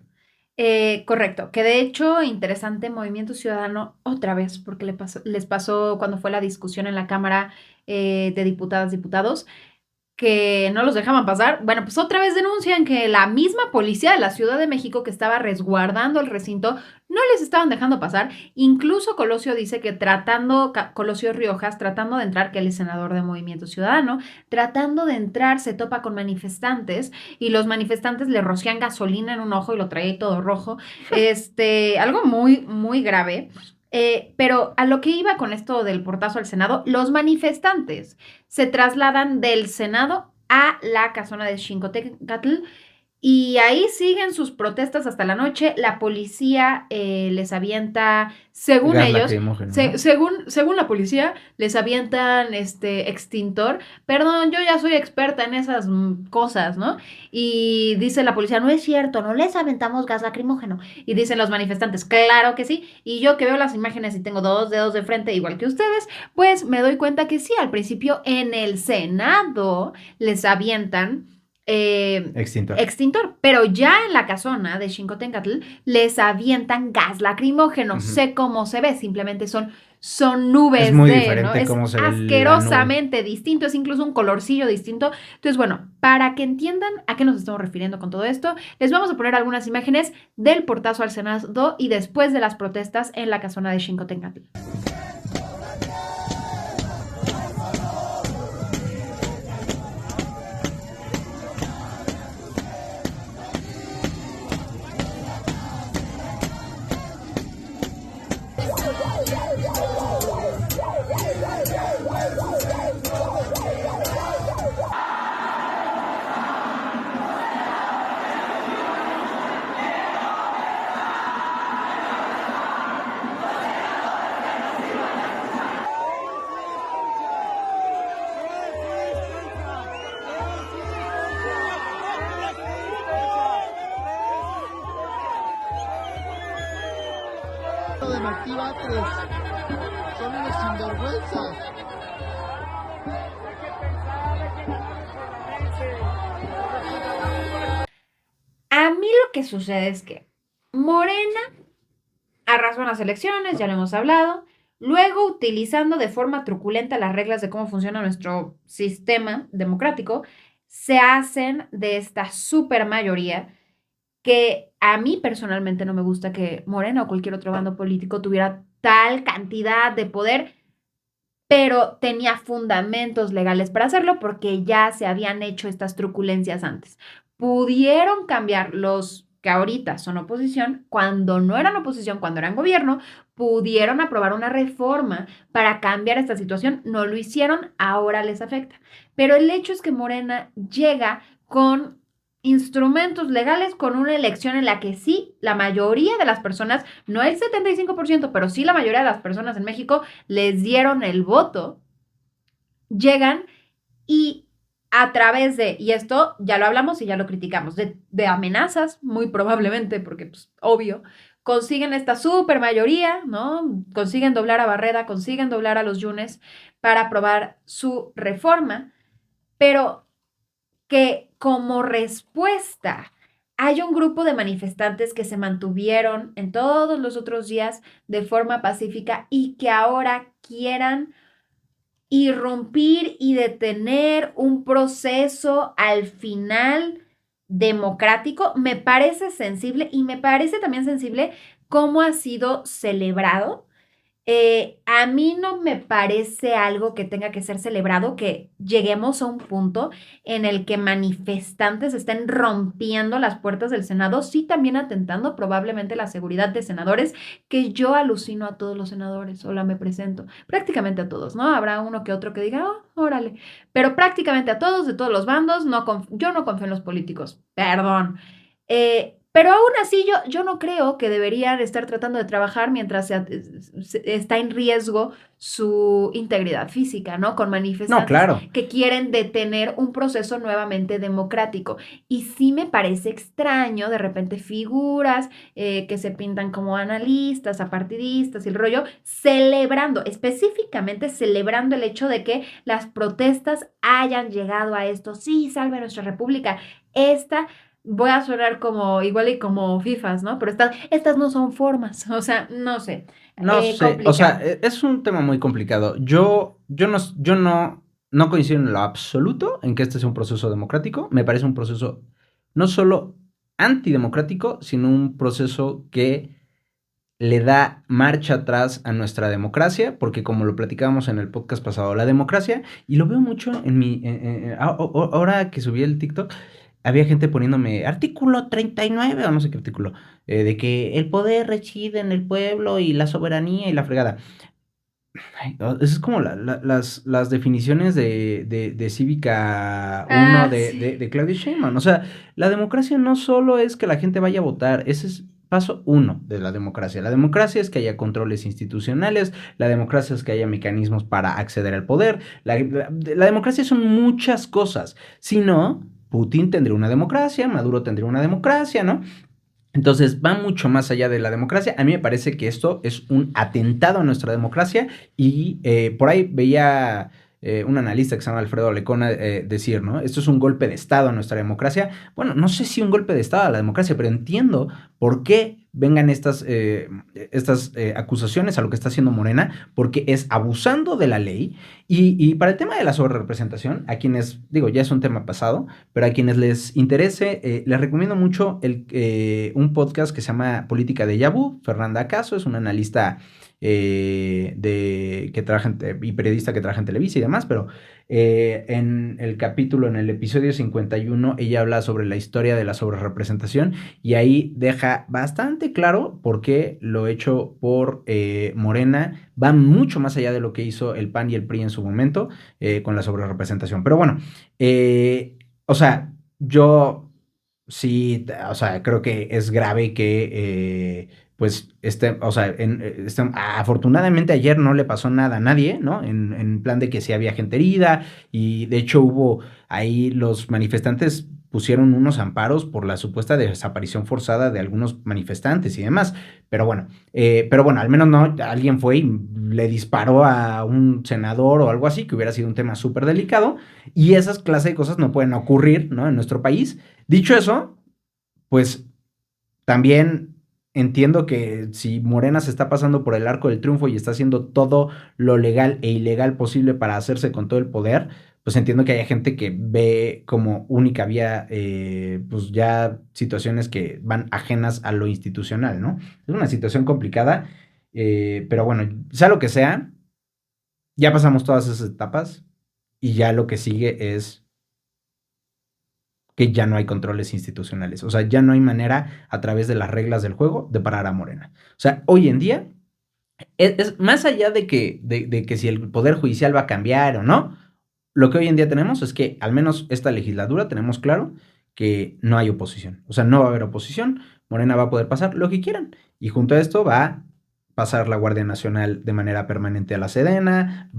Correcto, que de hecho, interesante, Movimiento Ciudadano, otra vez, porque les pasó cuando fue la discusión en la Cámara de Diputadas, Diputados, que no los dejaban pasar. Bueno, pues otra vez denuncian que la misma policía de la Ciudad de México que estaba resguardando el recinto no les estaban dejando pasar. Incluso Colosio dice que Colosio Riojas, tratando de entrar, que él es senador de Movimiento Ciudadano, tratando de entrar se topa con manifestantes y los manifestantes le rocian gasolina en un ojo y lo trae todo rojo. Algo muy, muy grave. Pero a lo que iba con esto del portazo al Senado, los manifestantes se trasladan del Senado a la casona de Xicoténcatl y ahí siguen sus protestas hasta la noche. La policía les avienta, según Gas ellos, lacrimógeno, ¿no? según la policía, les avientan extintor. Perdón, yo ya soy experta en esas cosas, ¿no? Y dice la policía, no es cierto, no les aventamos gas lacrimógeno. Y dicen los manifestantes, claro que sí. Y yo que veo las imágenes y tengo 2 dedos de frente, igual que ustedes, pues me doy cuenta que sí, al principio en el Senado les avientan extintor, pero ya en la casona de Xicoténcatl les avientan gas lacrimógeno. Sé cómo se ve, simplemente son nubes Es muy ¿no? diferente Es cómo se ve la nube. asquerosamente distinto, es incluso un colorcillo distinto. Entonces, bueno, para que entiendan a qué nos estamos refiriendo con todo esto, les vamos a poner algunas imágenes del portazo al Senado y después de las protestas en la casona de Xicoténcatl. De Martí Batres. Son unos sinvergüenzas. A mí lo que sucede es que Morena arrasó en las elecciones, ya lo hemos hablado. Luego, utilizando de forma truculenta las reglas de cómo funciona nuestro sistema democrático, se hacen de esta super mayoría que a mí personalmente no me gusta que Morena o cualquier otro bando político tuviera tal cantidad de poder, pero tenía fundamentos legales para hacerlo porque ya se habían hecho estas truculencias antes. Pudieron cambiar los que ahorita son oposición, cuando no eran oposición, cuando eran gobierno, pudieron aprobar una reforma para cambiar esta situación. No lo hicieron, ahora les afecta. Pero el hecho es que Morena llega con instrumentos legales, con una elección en la que sí, la mayoría de las personas, no el 75%, pero sí la mayoría de las personas en México les dieron el voto, llegan y a través de, y esto ya lo hablamos y ya lo criticamos, de amenazas, muy probablemente, porque pues obvio, consiguen esta super mayoría, ¿no? Consiguen doblar a Barreda, consiguen doblar a los Yunes para aprobar su reforma, pero que como respuesta hay un grupo de manifestantes que se mantuvieron en todos los otros días de forma pacífica y que ahora quieran irrumpir y detener un proceso al final democrático. Me parece sensible y me parece también sensible cómo ha sido celebrado. A mí no me parece algo que tenga que ser celebrado, que lleguemos a un punto en el que manifestantes estén rompiendo las puertas del Senado, sí también atentando probablemente la seguridad de senadores, que yo alucino a todos los senadores, hola, me presento, prácticamente a todos, ¿no? Habrá uno que otro que diga, oh, órale, pero prácticamente a todos, de todos los bandos, yo no confío en los políticos, perdón. Pero aún así yo no creo que deberían estar tratando de trabajar mientras está en riesgo su integridad física, ¿no? Con No, manifestantes claro. que quieren detener un proceso nuevamente democrático. Y sí me parece extraño de repente figuras que se pintan como analistas, apartidistas y el rollo, específicamente celebrando el hecho de que las protestas hayan llegado a esto. Sí, salve nuestra república. Voy a sonar como igual y como FIFAs, ¿no? Pero estas no son formas, o sea, no sé, No sé, o sea, complicado. es un tema muy complicado. No coincido en lo absoluto en que este sea un proceso democrático. Me parece un proceso no solo antidemocrático, sino un proceso que le da marcha atrás a nuestra democracia, porque como lo platicábamos en el podcast pasado, la democracia, y lo veo mucho ahora que subí el TikTok, había gente poniéndome artículo 39 o no sé qué artículo, de que el poder reside en el pueblo y la soberanía y la fregada. Ay, es como las definiciones de Cívica 1 Ah, sí. de Claudia Sheinbaum. O sea, la democracia no solo es que la gente vaya a votar, ese es paso uno de la democracia. La democracia es que haya controles institucionales, la democracia es que haya mecanismos para acceder al poder. La democracia son muchas cosas. Si no, Putin tendría una democracia, Maduro tendría una democracia, ¿no? Entonces va mucho más allá de la democracia. A mí me parece que esto es un atentado a nuestra democracia y por ahí veía un analista que se llama Alfredo Lecona decir, ¿no? Esto es un golpe de Estado a nuestra democracia. Bueno, no sé si un golpe de Estado a la democracia, pero entiendo por qué vengan estas acusaciones a lo que está haciendo Morena, porque es abusando de la ley. Y para el tema de la sobrerepresentación, a quienes, digo, ya es un tema pasado, pero a quienes les interese, les recomiendo mucho un podcast que se llama Política de Yabú. Fernanda Caso es una analista que trabaja y periodista que trabaja en Televisa y demás, pero en el episodio 51, ella habla sobre la historia de la sobrerepresentación y ahí deja bastante claro por qué lo hecho por Morena va mucho más allá de lo que hizo el PAN y el PRI en su momento con la sobrerepresentación. Pero bueno, o sea, yo sí, o sea, creo que es grave que, pues, o sea, afortunadamente ayer no le pasó nada a nadie, ¿no? En plan de que sí había gente herida y de hecho hubo ahí los manifestantes pusieron unos amparos por la supuesta desaparición forzada de algunos manifestantes y demás, pero bueno, al menos no, alguien fue y le disparó a un senador o algo así, que hubiera sido un tema súper delicado, y esas clases de cosas no pueden ocurrir, ¿no? En nuestro país. Dicho eso, pues también entiendo que si Morena se está pasando por el arco del triunfo y está haciendo todo lo legal e ilegal posible para hacerse con todo el poder, pues entiendo que haya gente que ve como única vía, pues ya situaciones que van ajenas a lo institucional, ¿no? Es una situación complicada, pero bueno, sea lo que sea, ya pasamos todas esas etapas y ya lo que sigue es que ya no hay controles institucionales. O sea, ya no hay manera a través de las reglas del juego de parar a Morena. O sea, hoy en día, más allá de que si el Poder Judicial va a cambiar o no, lo que hoy en día tenemos es que al menos esta legislatura tenemos claro que no hay oposición. O sea, no va a haber oposición. Morena va a poder pasar lo que quieran. Y junto a esto va a pasar la Guardia Nacional de manera permanente a la Sedena,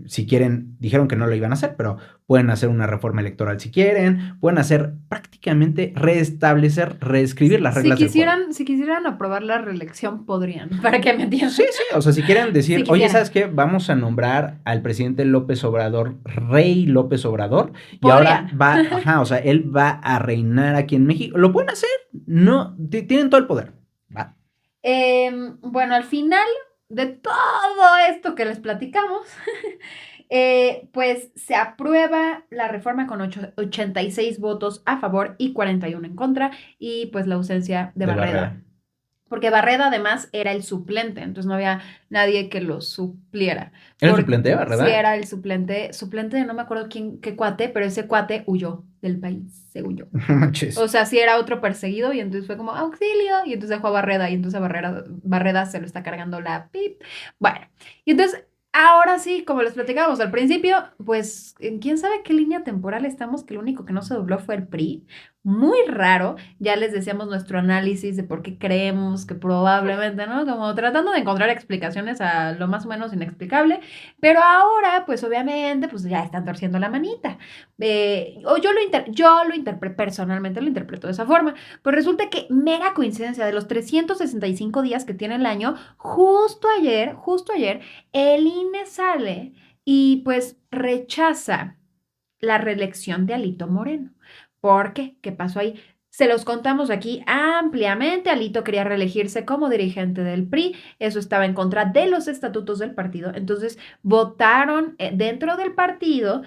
si quieren, dijeron que no lo iban a hacer, pero pueden hacer una reforma electoral si quieren, pueden hacer prácticamente reescribir las reglas del juego. Si quisieran aprobar la reelección, podrían, para que me entiendan. Sí, sí, o sea, si quieren decir, Si oye, quisieran. ¿sabes qué? Vamos a nombrar al presidente López Obrador, Rey López Obrador, y ahora Podrían. o sea, él va a reinar aquí en México. ¿Lo pueden hacer? No, tienen todo el poder. Va. Bueno, al final de todo esto que les platicamos, pues se aprueba la reforma con 86 votos a favor y 41 en contra, y pues la ausencia de Barreda. Porque Barreda además era el suplente, entonces no había nadie que lo supliera. ¿Era el suplente de Barreda? Sí, era el suplente de no me acuerdo qué cuate, pero ese cuate huyó del país, según yo. Manches. O sea, sí era otro perseguido y entonces fue como auxilio y entonces dejó a Barreda y entonces a Barreda se lo está cargando la pip. Bueno, y entonces Ahora sí, como les platicábamos al principio, pues en quién sabe qué línea temporal estamos, que lo único que no se dobló fue el PRI. Muy raro, ya les decíamos nuestro análisis de por qué creemos que probablemente, ¿no? Como tratando de encontrar explicaciones a lo más o menos inexplicable, pero ahora, pues obviamente, pues ya están torciendo la manita. O personalmente lo interpreto de esa forma. Pues resulta que mera coincidencia de los 365 días que tiene el año, justo ayer, el INE sale y pues rechaza la reelección de Alito Moreno. ¿Por qué? ¿Qué pasó ahí? Se los contamos aquí ampliamente. Alito quería reelegirse como dirigente del PRI. Eso estaba en contra de los estatutos del partido. Entonces votaron dentro del partido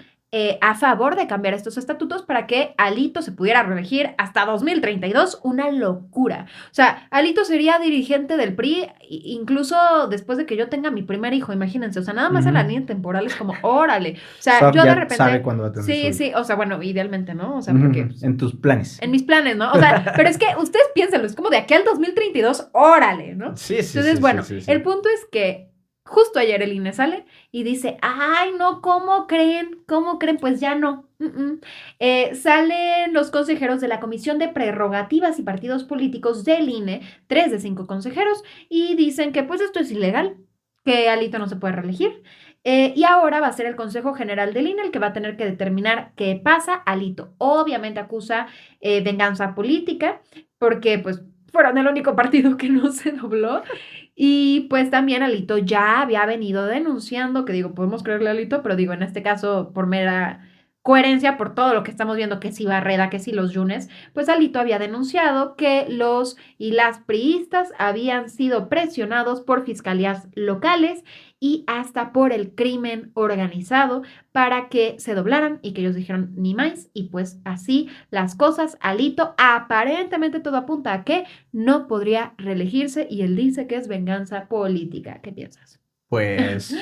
a favor de cambiar estos estatutos para que Alito se pudiera reelegir hasta 2032. Una locura. O sea, Alito sería dirigente del PRI incluso después de que yo tenga mi primer hijo, imagínense. O sea, nada más en la línea temporal es como, órale. O sea, Sab yo de ya repente... sabe cuándo va a tener su Sí, hijo. sí. O sea, bueno, idealmente, ¿no? O sea, porque... En tus planes. En mis planes, ¿no? O sea, pero es que ustedes piénsenlo, es como de aquí al 2032, órale, ¿no? Sí, sí, Entonces, sí, bueno, sí. el punto es que justo ayer el INE sale y dice, ay, no, ¿cómo creen? ¿Cómo creen? Pues ya no. Salen los consejeros de la Comisión de Prerrogativas y Partidos Políticos del INE, 3 de 5 consejeros, y dicen que pues esto es ilegal, que Alito no se puede reelegir. Y ahora va a ser el Consejo General del INE el que va a tener que determinar qué pasa. Alito obviamente acusa venganza política porque pues fueron el único partido que no se dobló. Y pues también Alito ya había venido denunciando, que digo, podemos creerle a Alito, pero digo, en este caso por mera coherencia, por todo lo que estamos viendo, que si Barreda, que si los Yunes, pues Alito había denunciado que los y las priistas habían sido presionados por fiscalías locales y hasta por el crimen organizado para que se doblaran y que ellos dijeron ni más. Y pues así las cosas. Alito aparentemente todo apunta a que no podría reelegirse y él dice que es venganza política. ¿Qué piensas? Pues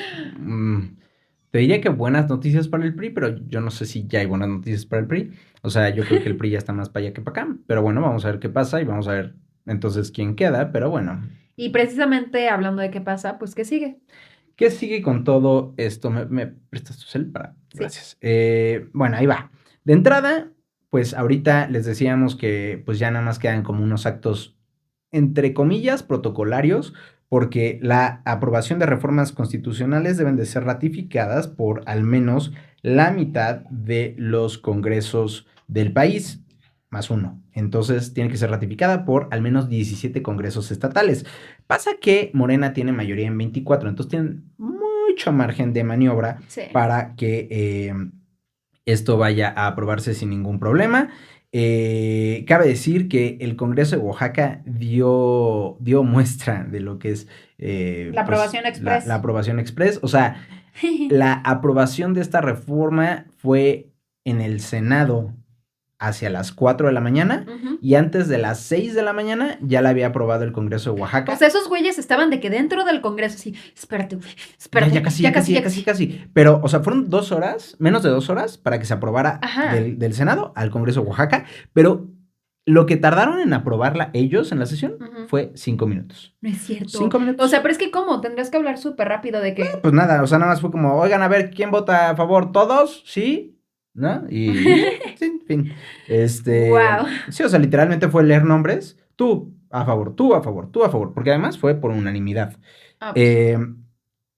te diría que buenas noticias para el PRI, pero yo no sé si ya hay buenas noticias para el PRI. O sea, yo creo que el PRI ya está más para allá que para acá. Pero bueno, vamos a ver qué pasa y vamos a ver entonces quién queda. Pero bueno. Y precisamente hablando de qué pasa, pues ¿qué sigue? ¿Qué sigue con todo esto? ¿Me prestas tu cel para? Sí. Gracias. Bueno, ahí va. De entrada, pues ahorita les decíamos que pues ya nada más quedan como unos actos, entre comillas, protocolarios, porque la aprobación de reformas constitucionales deben de ser ratificadas por al menos la mitad de los congresos del país, más uno. Entonces tiene que ser ratificada por al menos 17 congresos estatales. Pasa que Morena tiene mayoría en 24, entonces tienen mucho margen de maniobra para que esto vaya a aprobarse sin ningún problema. Cabe decir que el Congreso de Oaxaca dio muestra de lo que es la aprobación express. La aprobación express. O sea, la aprobación de esta reforma fue en el Senado hacia las 4 de la mañana y antes de las 6 de la mañana ya la había aprobado el Congreso de Oaxaca. O sea, esos güeyes estaban de que dentro del Congreso, sí, espérate, Ya casi. Pero, o sea, fueron 2 horas, menos de 2 horas para que se aprobara del Senado al Congreso de Oaxaca, pero lo que tardaron en aprobarla ellos en la sesión fue 5 minutos. No es cierto. 5 minutos. O sea, pero es que ¿cómo? Tendrías que hablar súper rápido de que... Pues nada, o sea, nada más fue como, oigan, a ver, ¿quién vota a favor? ¿Todos? ¿Sí? ¿No? Y sí, en fin. Wow. Sí, o sea, literalmente fue leer nombres. Tú a favor, tú a favor, tú a favor. Porque además fue por unanimidad. Pues.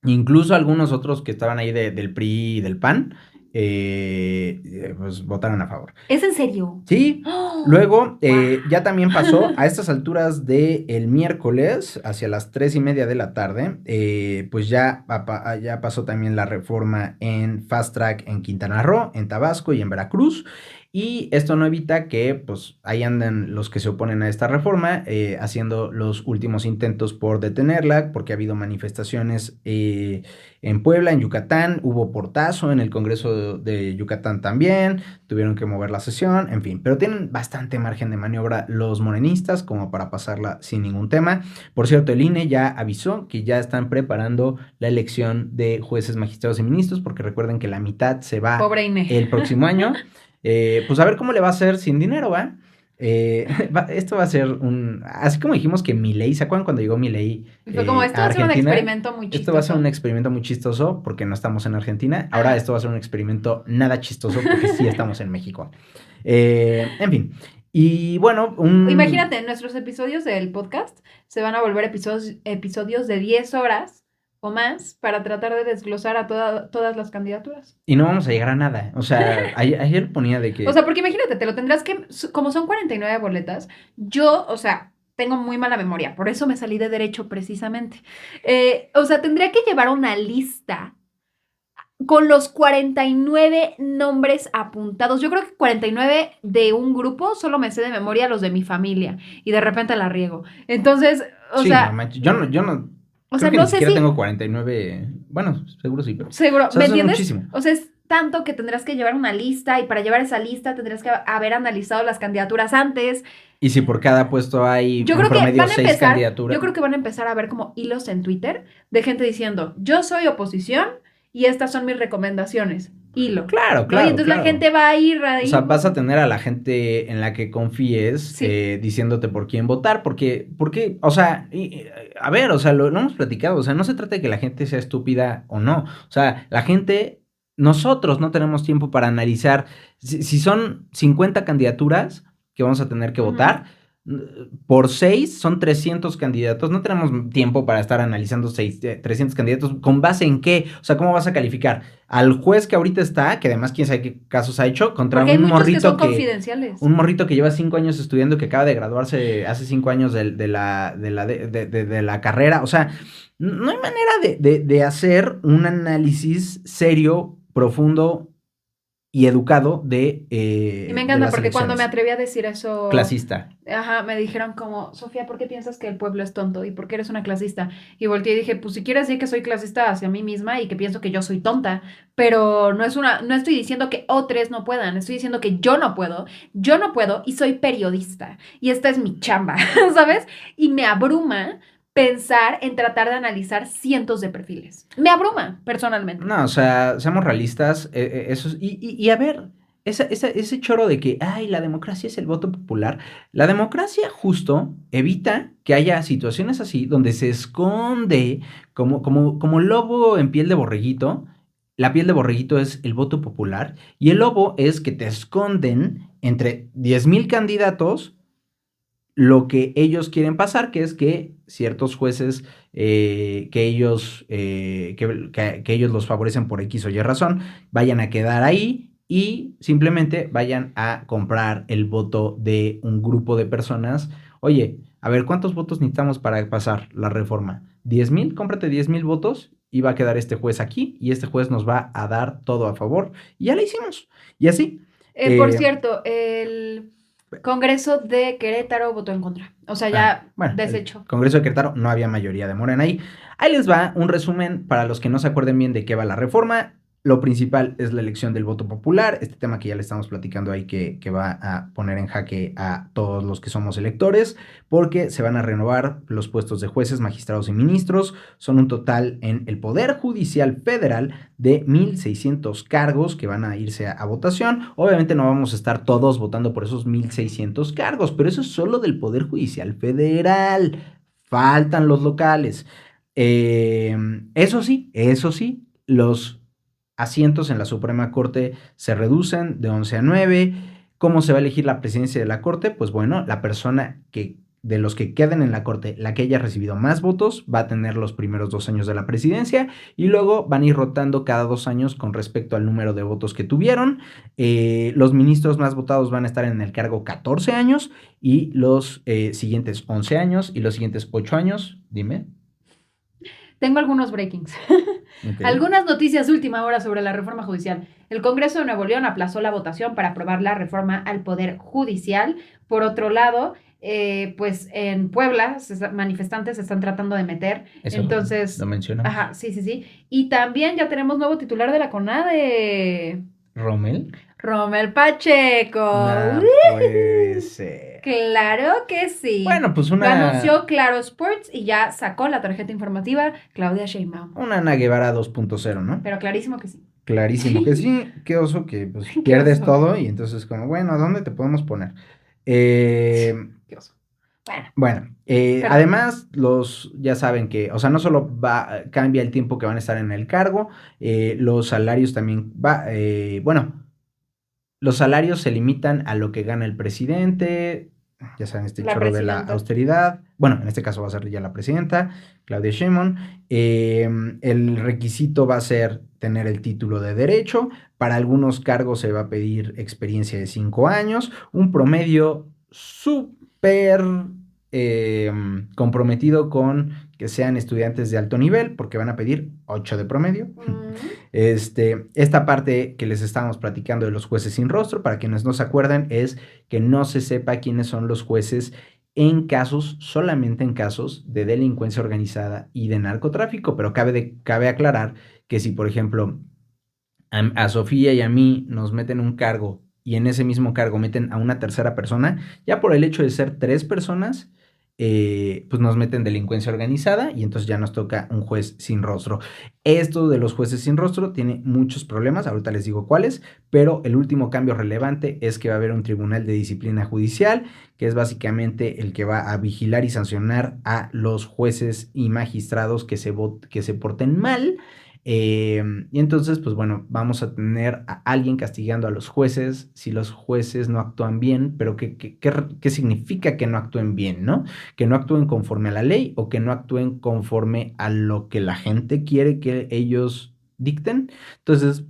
Incluso algunos otros que estaban ahí del PRI y del PAN, pues votaron a favor. ¿Es en serio? Sí. Luego, ya también pasó a estas alturas del miércoles, hacia las 3:30 de la tarde, pues ya pasó también la reforma en Fast Track en Quintana Roo, en Tabasco y en Veracruz. Y esto no evita que, pues, ahí andan los que se oponen a esta reforma, haciendo los últimos intentos por detenerla, porque ha habido manifestaciones en Puebla, en Yucatán, hubo portazo en el Congreso de Yucatán también, tuvieron que mover la sesión, en fin, pero tienen bastante margen de maniobra los morenistas como para pasarla sin ningún tema. Por cierto, el INE ya avisó que ya están preparando la elección de jueces, magistrados y ministros, porque recuerden que la mitad se va Pobre INE. el próximo año. Pues a ver cómo le va a hacer sin dinero, ¿va? Esto va a ser así como dijimos que Milei, ¿se acuerdan cuando llegó Milei Fue como, esto va a ser un Argentina? experimento muy chistoso. Esto va a ser un experimento muy chistoso porque no estamos en Argentina. Ahora esto va a ser un experimento nada chistoso porque sí estamos en México. En fin. Y bueno, Imagínate, nuestros episodios del podcast se van a volver episodios de 10 horas o más para tratar de desglosar a todas las candidaturas. Y no vamos a llegar a nada. O sea, ayer ponía de que... O sea, porque imagínate, te lo tendrás que, como son 49 boletas, yo, o sea, tengo muy mala memoria, por eso me salí de derecho precisamente. O sea, tendría que llevar una lista con los 49 nombres apuntados. Yo creo que 49 de un grupo solo me sé de memoria los de mi familia y de repente la riego. Entonces, o sí, sea... no manches, yo no... O Creo sea, que no ni sé siquiera si... tengo 49... Bueno, seguro sí, pero... Seguro, O sea, ¿me eso es entiendes? muchísimo. O sea, es tanto que tendrás que llevar una lista y para llevar esa lista tendrás que haber analizado las candidaturas antes. Y si por cada puesto hay Yo en creo que promedio van a 6 empezar, candidaturas... yo creo que van a empezar a ver como hilos en Twitter de gente diciendo, yo soy oposición y estas son mis recomendaciones. Hilo. Claro, ¿no? claro, Y entonces claro. la gente va a ir ahí. O sea, vas a tener a la gente en la que confíes Sí. diciéndote por quién votar, porque, o sea, a ver, o sea, lo hemos platicado, o sea, no se trata de que la gente sea estúpida o no, o sea, la gente, nosotros no tenemos tiempo para analizar, si son 50 candidaturas que vamos a tener que votar, por 6 son 300 candidatos, no tenemos tiempo para estar analizando 300 candidatos, ¿con base en qué? O sea, ¿cómo vas a calificar? Al juez que ahorita está, que además quién sabe qué casos ha hecho, contra Porque hay un muchos que morrito son confidenciales. un morrito que lleva 5 años estudiando, que acaba de graduarse hace 5 años de la carrera, o sea, no hay manera de hacer un análisis serio, profundo y educado Y me encanta porque cuando me atreví a decir eso... Clasista. Ajá, me dijeron como, Sofía, ¿por qué piensas que el pueblo es tonto? ¿Y por qué eres una clasista? Y volteé y dije, pues si quieres decir que soy clasista hacia mí misma y que pienso que yo soy tonta, pero no estoy diciendo que otros no puedan, estoy diciendo que yo no puedo y soy periodista. Y esta es mi chamba, ¿sabes? Y me abruma pensar en tratar de analizar cientos de perfiles. Me abruma, personalmente. No, o sea, seamos realistas, eso y a ver, ese choro de que, ay, la democracia es el voto popular, la democracia justo evita que haya situaciones así donde se esconde como lobo en piel de borreguito. La piel de borreguito es el voto popular y el lobo es que te esconden entre 10,000 candidatos lo que ellos quieren pasar, que es que ciertos jueces que ellos los favorecen por X o Y razón, vayan a quedar ahí y simplemente vayan a comprar el voto de un grupo de personas. Oye, a ver, ¿cuántos votos necesitamos para pasar la reforma? 10,000, cómprate 10,000 votos y va a quedar este juez aquí y este juez nos va a dar todo a favor. Y ya lo hicimos. Y así. Por cierto, el Congreso de Querétaro votó en contra. O sea, ya deshecho. El Congreso de Querétaro no había mayoría de Morena ahí. Ahí les va un resumen para los que no se acuerden bien de qué va la reforma. Lo principal es la elección del voto popular, este tema que ya le estamos platicando ahí que va a poner en jaque a todos los que somos electores, porque se van a renovar los puestos de jueces, magistrados y ministros. Son un total en el Poder Judicial Federal de 1,600 cargos que van a irse a votación. Obviamente no vamos a estar todos votando por esos 1,600 cargos, pero eso es solo del Poder Judicial Federal. Faltan los locales. Eso sí, los asientos en la Suprema Corte se reducen de 11 a 9. ¿Cómo se va a elegir la presidencia de la Corte? Pues bueno, la persona de los que queden en la Corte, la que haya recibido más votos, va a tener los primeros 2 años de la presidencia y luego van a ir rotando cada 2 años con respecto al número de votos que tuvieron. Los ministros más votados van a estar en el cargo 14 años y los siguientes 11 años y los siguientes 8 años. Dime. Tengo algunos breakings. Okay. Algunas noticias de última hora sobre la reforma judicial. El Congreso de Nuevo León aplazó la votación para aprobar la reforma al Poder Judicial. Por otro lado, pues en Puebla, manifestantes se están tratando de meter. Eso entonces, lo mencionamos. Ajá, sí. Y también ya tenemos nuevo titular de la CONADE. ¿Rommel Pacheco? No puede ser. Claro que sí. Bueno, pues Lo anunció Claro Sports y ya sacó la tarjeta informativa Claudia Sheinbaum. Una Ana Guevara 2.0, ¿no? Pero clarísimo que sí. Clarísimo que sí. Qué oso que pues, pierdes todo y entonces como, bueno, ¿a dónde te podemos poner? Qué oso. Bueno, Bueno, perdón. además, ya saben que, o sea, no solo cambia el tiempo que van a estar en el cargo, los salarios también bueno, los salarios se limitan a lo que gana el presidente, ya saben, este La chorro de la presidenta. austeridad. Bueno, en este caso va a ser ya la presidenta, Claudia Sheinbaum. El requisito va a ser tener el título de derecho. Para algunos cargos se va a pedir experiencia de 5 años, un promedio súper comprometido con que sean estudiantes de alto nivel, porque van a pedir 8 de promedio. Esta parte que les estábamos platicando de los jueces sin rostro, para quienes no se acuerdan, es que no se sepa quiénes son los jueces solamente en casos de delincuencia organizada y de narcotráfico, pero cabe aclarar que si, por ejemplo, a Sofía y a mí nos meten un cargo y en ese mismo cargo meten a una tercera persona, ya por el hecho de ser 3 personas, pues nos meten delincuencia organizada y entonces ya nos toca un juez sin rostro. Esto de los jueces sin rostro tiene muchos problemas, ahorita les digo cuáles, pero el último cambio relevante es que va a haber un tribunal de disciplina judicial, que es básicamente el que va a vigilar y sancionar a los jueces y magistrados que se porten mal. Y entonces, pues bueno, vamos a tener a alguien castigando a los jueces si los jueces no actúan bien, pero ¿qué significa que no actúen bien, no? Que no actúen conforme a la ley o que no actúen conforme a lo que la gente quiere que ellos dicten. Entonces,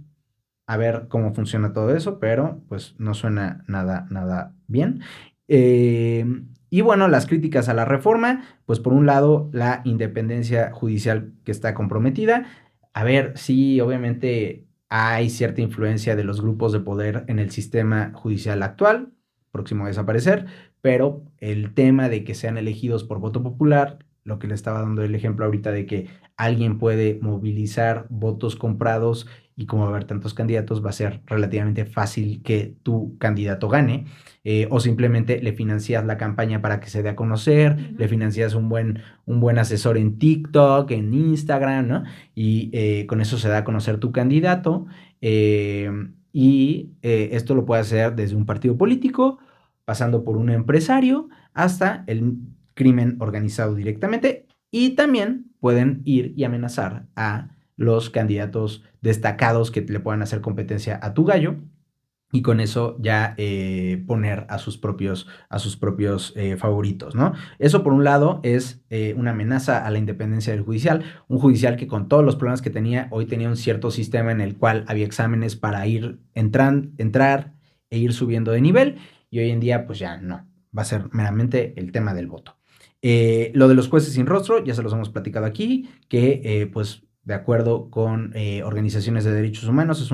a ver cómo funciona todo eso, pero pues no suena nada bien. Y bueno, las críticas a la reforma, pues por un lado, la independencia judicial que está comprometida. A ver, sí, obviamente hay cierta influencia de los grupos de poder en el sistema judicial actual, próximo a desaparecer, pero el tema de que sean elegidos por voto popular, lo que le estaba dando el ejemplo ahorita de que alguien puede movilizar votos comprados y como va a haber tantos candidatos, va a ser relativamente fácil que tu candidato gane, o simplemente le financias la campaña para que se dé a conocer, le financias un buen asesor en TikTok, en Instagram, ¿no? Y con eso se da a conocer tu candidato, y esto lo puede hacer desde un partido político, pasando por un empresario, hasta el crimen organizado directamente, y también pueden ir y amenazar a los candidatos destacados que le puedan hacer competencia a tu gallo y con eso ya poner a sus propios favoritos, ¿no? Eso por un lado es una amenaza a la independencia del judicial, un judicial que con todos los problemas que tenía, hoy tenía un cierto sistema en el cual había exámenes para entrar e ir subiendo de nivel y hoy en día pues ya no, va a ser meramente el tema del voto. Lo de los jueces sin rostro, ya se los hemos platicado aquí, que pues de acuerdo con organizaciones de derechos humanos,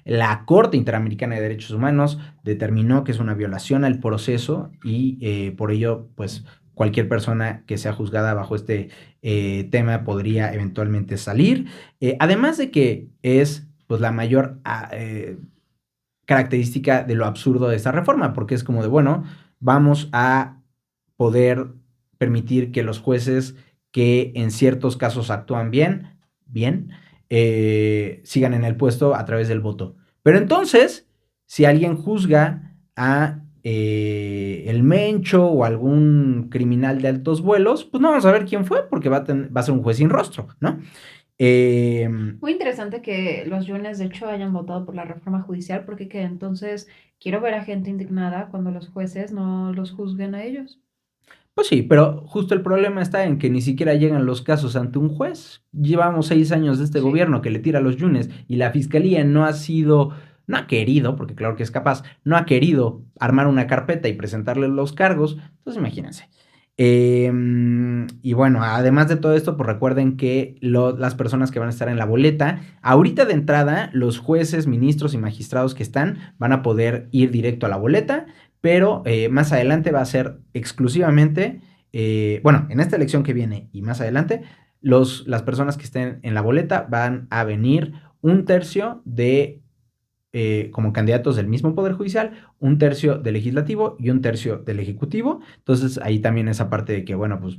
la Corte Interamericana de Derechos Humanos determinó que es una violación al proceso y por ello, pues cualquier persona que sea juzgada bajo este tema podría eventualmente salir. Además de que es pues la mayor característica de lo absurdo de esta reforma, porque es como de, bueno, vamos a poder permitir que los jueces que en ciertos casos actúan bien, sigan en el puesto a través del voto. Pero entonces, si alguien juzga a el Mencho o algún criminal de altos vuelos, pues no vamos a ver quién fue, porque va a ser un juez sin rostro, ¿no? Muy interesante que los Yunes, de hecho, hayan votado por la reforma judicial, porque que entonces quiero ver a gente indignada cuando los jueces no los juzguen a ellos. Pues sí, pero justo el problema está en que ni siquiera llegan los casos ante un juez. Llevamos 6 años de este Sí. gobierno que le tira a los Yunes y la fiscalía no ha querido, porque claro que es capaz, no ha querido armar una carpeta y presentarle los cargos. Entonces imagínense. Y bueno, además de todo esto, pues recuerden que las personas que van a estar en la boleta, ahorita de entrada, los jueces, ministros y magistrados que van a poder ir directo a la boleta, pero más adelante va a ser exclusivamente, bueno, en esta elección que viene y más adelante, las personas que estén en la boleta van a venir un tercio como candidatos del mismo Poder Judicial, un tercio del Legislativo y un tercio del Ejecutivo. Entonces ahí también esa parte de que, bueno, pues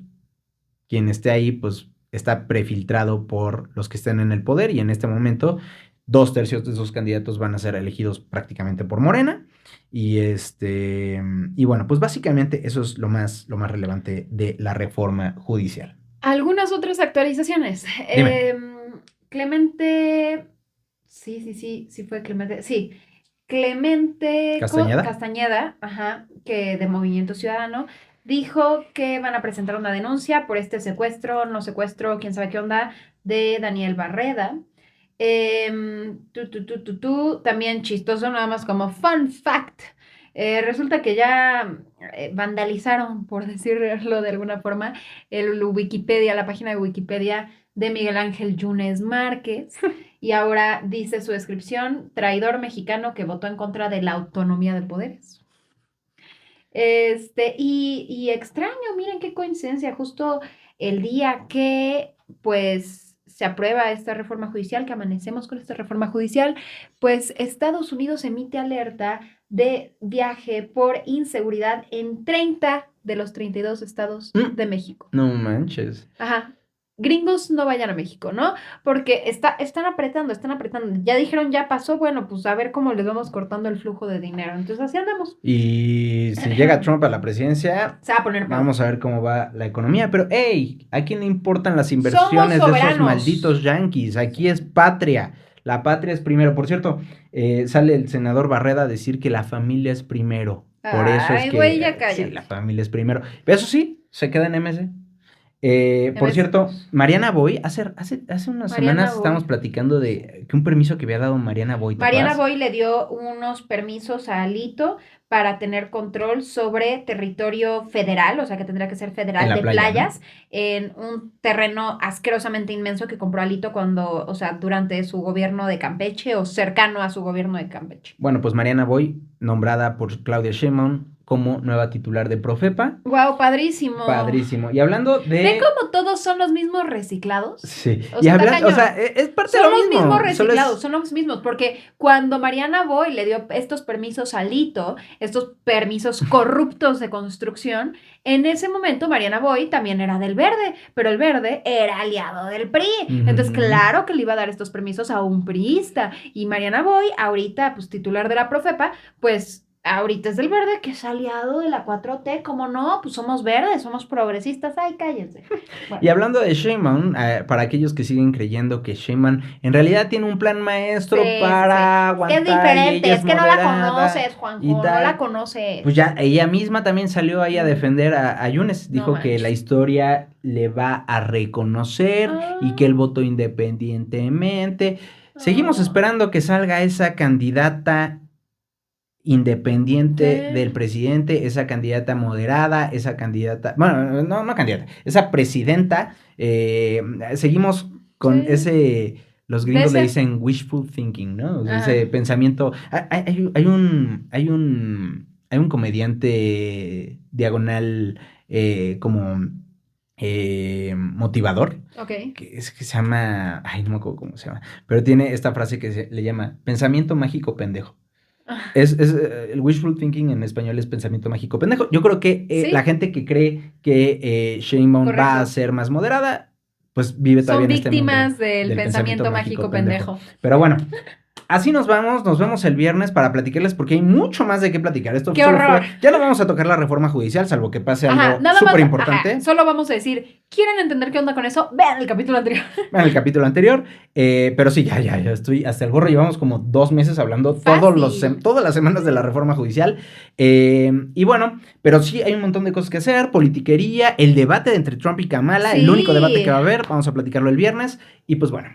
quien esté ahí, pues está prefiltrado por los que estén en el poder y en este momento 2/3 de esos candidatos van a ser elegidos prácticamente por Morena. Y bueno, pues básicamente eso es lo más relevante de la reforma judicial. Algunas otras actualizaciones. Dime. Clemente, sí fue Clemente, sí. Clemente ¿Castañeda? ajá, que de Movimiento Ciudadano, dijo que van a presentar una denuncia por este secuestro, no secuestro, quién sabe qué onda, de Daniel Barreda. También chistoso, nada más como fun fact. Resulta que ya vandalizaron, por decirlo de alguna forma, la página de Wikipedia de Miguel Ángel Yunes Márquez. Y ahora dice su descripción: traidor mexicano que votó en contra de la autonomía de poderes. Y extraño, miren qué coincidencia, justo el día que pues se aprueba esta reforma judicial, que amanecemos con esta reforma judicial, pues Estados Unidos emite alerta de viaje por inseguridad en 30 de los 32 estados de México. No manches. Ajá. Gringos no vayan a México, ¿no? Porque están apretando. Ya dijeron, ya pasó, bueno, pues a ver cómo les vamos cortando el flujo de dinero. Entonces así andamos. Y si llega Trump a la presidencia, Se va a poner peor. vamos a ver cómo va la economía. Pero, hey, ¿a quién le importan las inversiones de esos malditos yanquis? Aquí es patria. La patria es primero. Por cierto, sale el senador Barreda a decir que la familia es primero. Por eso es que... güey, ya cállate. Sí, la familia es primero. Pero eso sí, se queda en MC. Por cierto, Mariana Boy, hace unas semanas estábamos platicando de que un permiso que había dado Mariana Boy. Mariana Boy le dio unos permisos a Alito para tener control sobre territorio federal, o sea que tendría que ser federal, de playas, ¿no? En un terreno asquerosamente inmenso que compró Alito durante su gobierno de Campeche o cercano a su gobierno de Campeche. Bueno, pues Mariana Boy, nombrada por Claudia Sheinbaum como nueva titular de Profepa. ¡Wow! Padrísimo. Padrísimo. Y hablando de... ¿Ven cómo todos son los mismos reciclados? Sí. Y hablando, es parte de lo mismo. Son los mismos reciclados, son los mismos, porque cuando Mariana Boy le dio estos permisos a Alito, estos permisos corruptos de construcción, en ese momento Mariana Boy también era del Verde, pero el Verde era aliado del PRI. Entonces, claro que le iba a dar estos permisos a un priista. Y Mariana Boy, ahorita, pues titular de la Profepa, pues... ahorita es del Verde, que es aliado de la 4T. ¿Cómo no? Pues somos verdes, somos progresistas. Ay, cállense. Bueno. Y hablando de Sheinbaum, para aquellos que siguen creyendo que Sheinbaum en realidad tiene un plan maestro para aguantar. Es diferente, es que no la conoces, Juanjo, no la conoces. Pues ya ella misma también salió ahí a defender a Yunes. Dijo que la historia le va a reconocer y que él votó independientemente. Seguimos esperando que salga esa candidata independiente del presidente, esa candidata moderada, esa candidata, bueno, no candidata, esa presidenta. Seguimos con los gringos le dicen wishful thinking, ¿no? O sea, ese pensamiento. Hay un comediante diagonal como motivador, que se llama, no me acuerdo cómo se llama, pero tiene esta frase que le llama pensamiento mágico pendejo. El wishful thinking en español es pensamiento mágico pendejo. Yo creo que la gente que cree que Sheinbaum va a ser más moderada, pues vive todavía en este mundo. Son víctimas del pensamiento mágico pendejo. Pero bueno, así nos vemos el viernes para platicarles, porque hay mucho más de qué platicar. Esto ¡Qué horror! Ya no vamos a tocar la reforma judicial, salvo que pase algo súper importante. Solo vamos a decir, ¿quieren entender qué onda con eso? Vean el capítulo anterior. Pero sí, ya estoy hasta el gorro. Llevamos como 2 meses hablando todas las semanas de la reforma judicial. Y bueno, pero sí hay un montón de cosas que hacer. Politiquería, el debate entre Trump y Kamala, el único debate que va a haber. Vamos a platicarlo el viernes. Y pues bueno.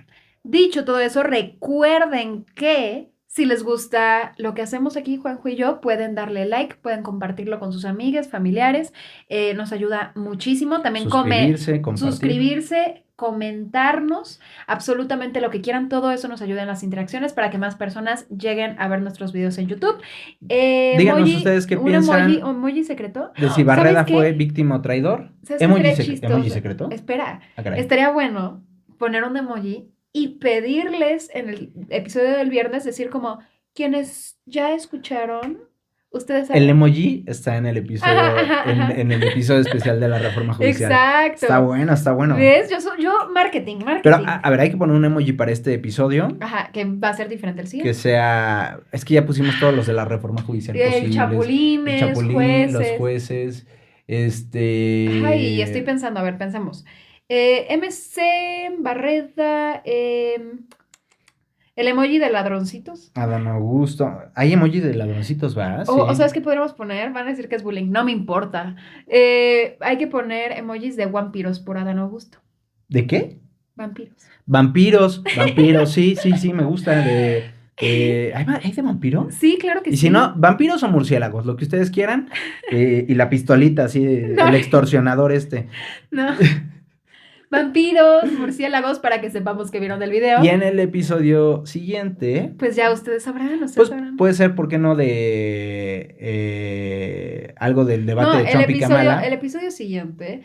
Dicho todo eso, recuerden que si les gusta lo que hacemos aquí, Juanjo y yo, pueden darle like, pueden compartirlo con sus amigas, familiares. Nos ayuda muchísimo. También suscribirse, comentarnos, absolutamente lo que quieran. Todo eso nos ayuda en las interacciones para que más personas lleguen a ver nuestros videos en YouTube. Díganos ustedes qué piensan. ¿Emoji secreto? De si Barreda fue víctima o traidor. ¿Emoji secreto? Espera, estaría bueno poner un emoji y pedirles en el episodio del viernes decir como, quienes ya escucharon Ustedes saben. El emoji está en el episodio, en el episodio especial de la reforma judicial. Exacto. Está bueno. ¿Ves? Yo marketing. Pero, a ver, hay que poner un emoji para este episodio. Ajá, que va a ser diferente el siguiente. Que sea... Es que ya pusimos todos los de la reforma judicial posibles. Chapulines, El chapulín, jueces. los jueces, Ay, estoy pensando, a ver, pensemos. MC, Barreda, el emoji de ladroncitos. Adán Augusto. Hay emoji de ladroncitos, ¿va? O ¿sabes qué podríamos poner? Van a decir que es bullying. No me importa. Hay que poner emojis de vampiros por Adán Augusto. ¿De qué? Vampiros. Vampiros, sí, me gusta. ¿Hay de vampiro? Sí, claro que Y sí. si no, vampiros o murciélagos, lo que ustedes quieran. Y la pistolita, así, No. el extorsionador No. Vampiros, murciélagos, para que sepamos que vieron del video. Y en el episodio siguiente, Pues ya ustedes sabrán, pues sabrán. puede ser, ¿por qué no? Algo del debate de Trump y Kamala. El episodio siguiente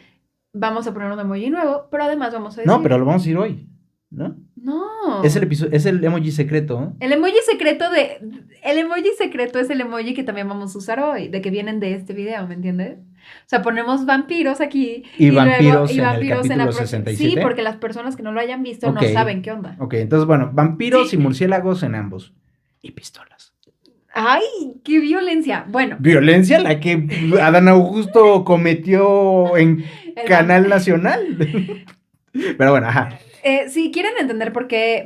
vamos a poner un emoji nuevo, pero además vamos a decir... No, pero lo vamos a ir hoy, ¿no? No. Es el emoji secreto. El emoji secreto es el emoji que también vamos a usar hoy, de que vienen de este video, ¿me entiendes? O sea, ponemos vampiros aquí Y luego- vampiros y en el vampiros capítulo próxima. 67. Sí, porque las personas que no lo hayan visto Ok. no saben qué onda. Ok, entonces, bueno, vampiros Sí. y murciélagos en ambos. Y pistolas. ¡Ay, qué violencia! Bueno, Violencia la que Adán Augusto cometió en el Canal Nacional. Pero bueno, ajá. si quieren entender por qué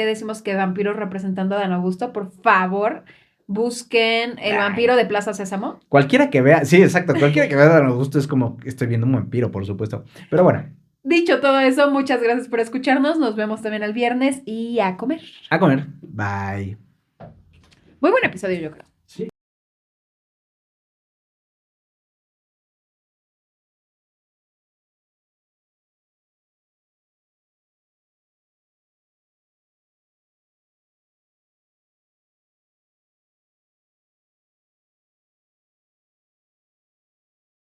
decimos que vampiros representando a Dan Augusto, por favor, busquen el vampiro de Plaza Sésamo. Cualquiera que vea, sí, exacto, cualquiera que vea a Adán Augusto es como que estoy viendo un vampiro, por supuesto. Pero bueno, Dicho todo eso, muchas gracias por escucharnos. Nos vemos también el viernes y a comer. a comer. Bye. Muy buen episodio, yo creo.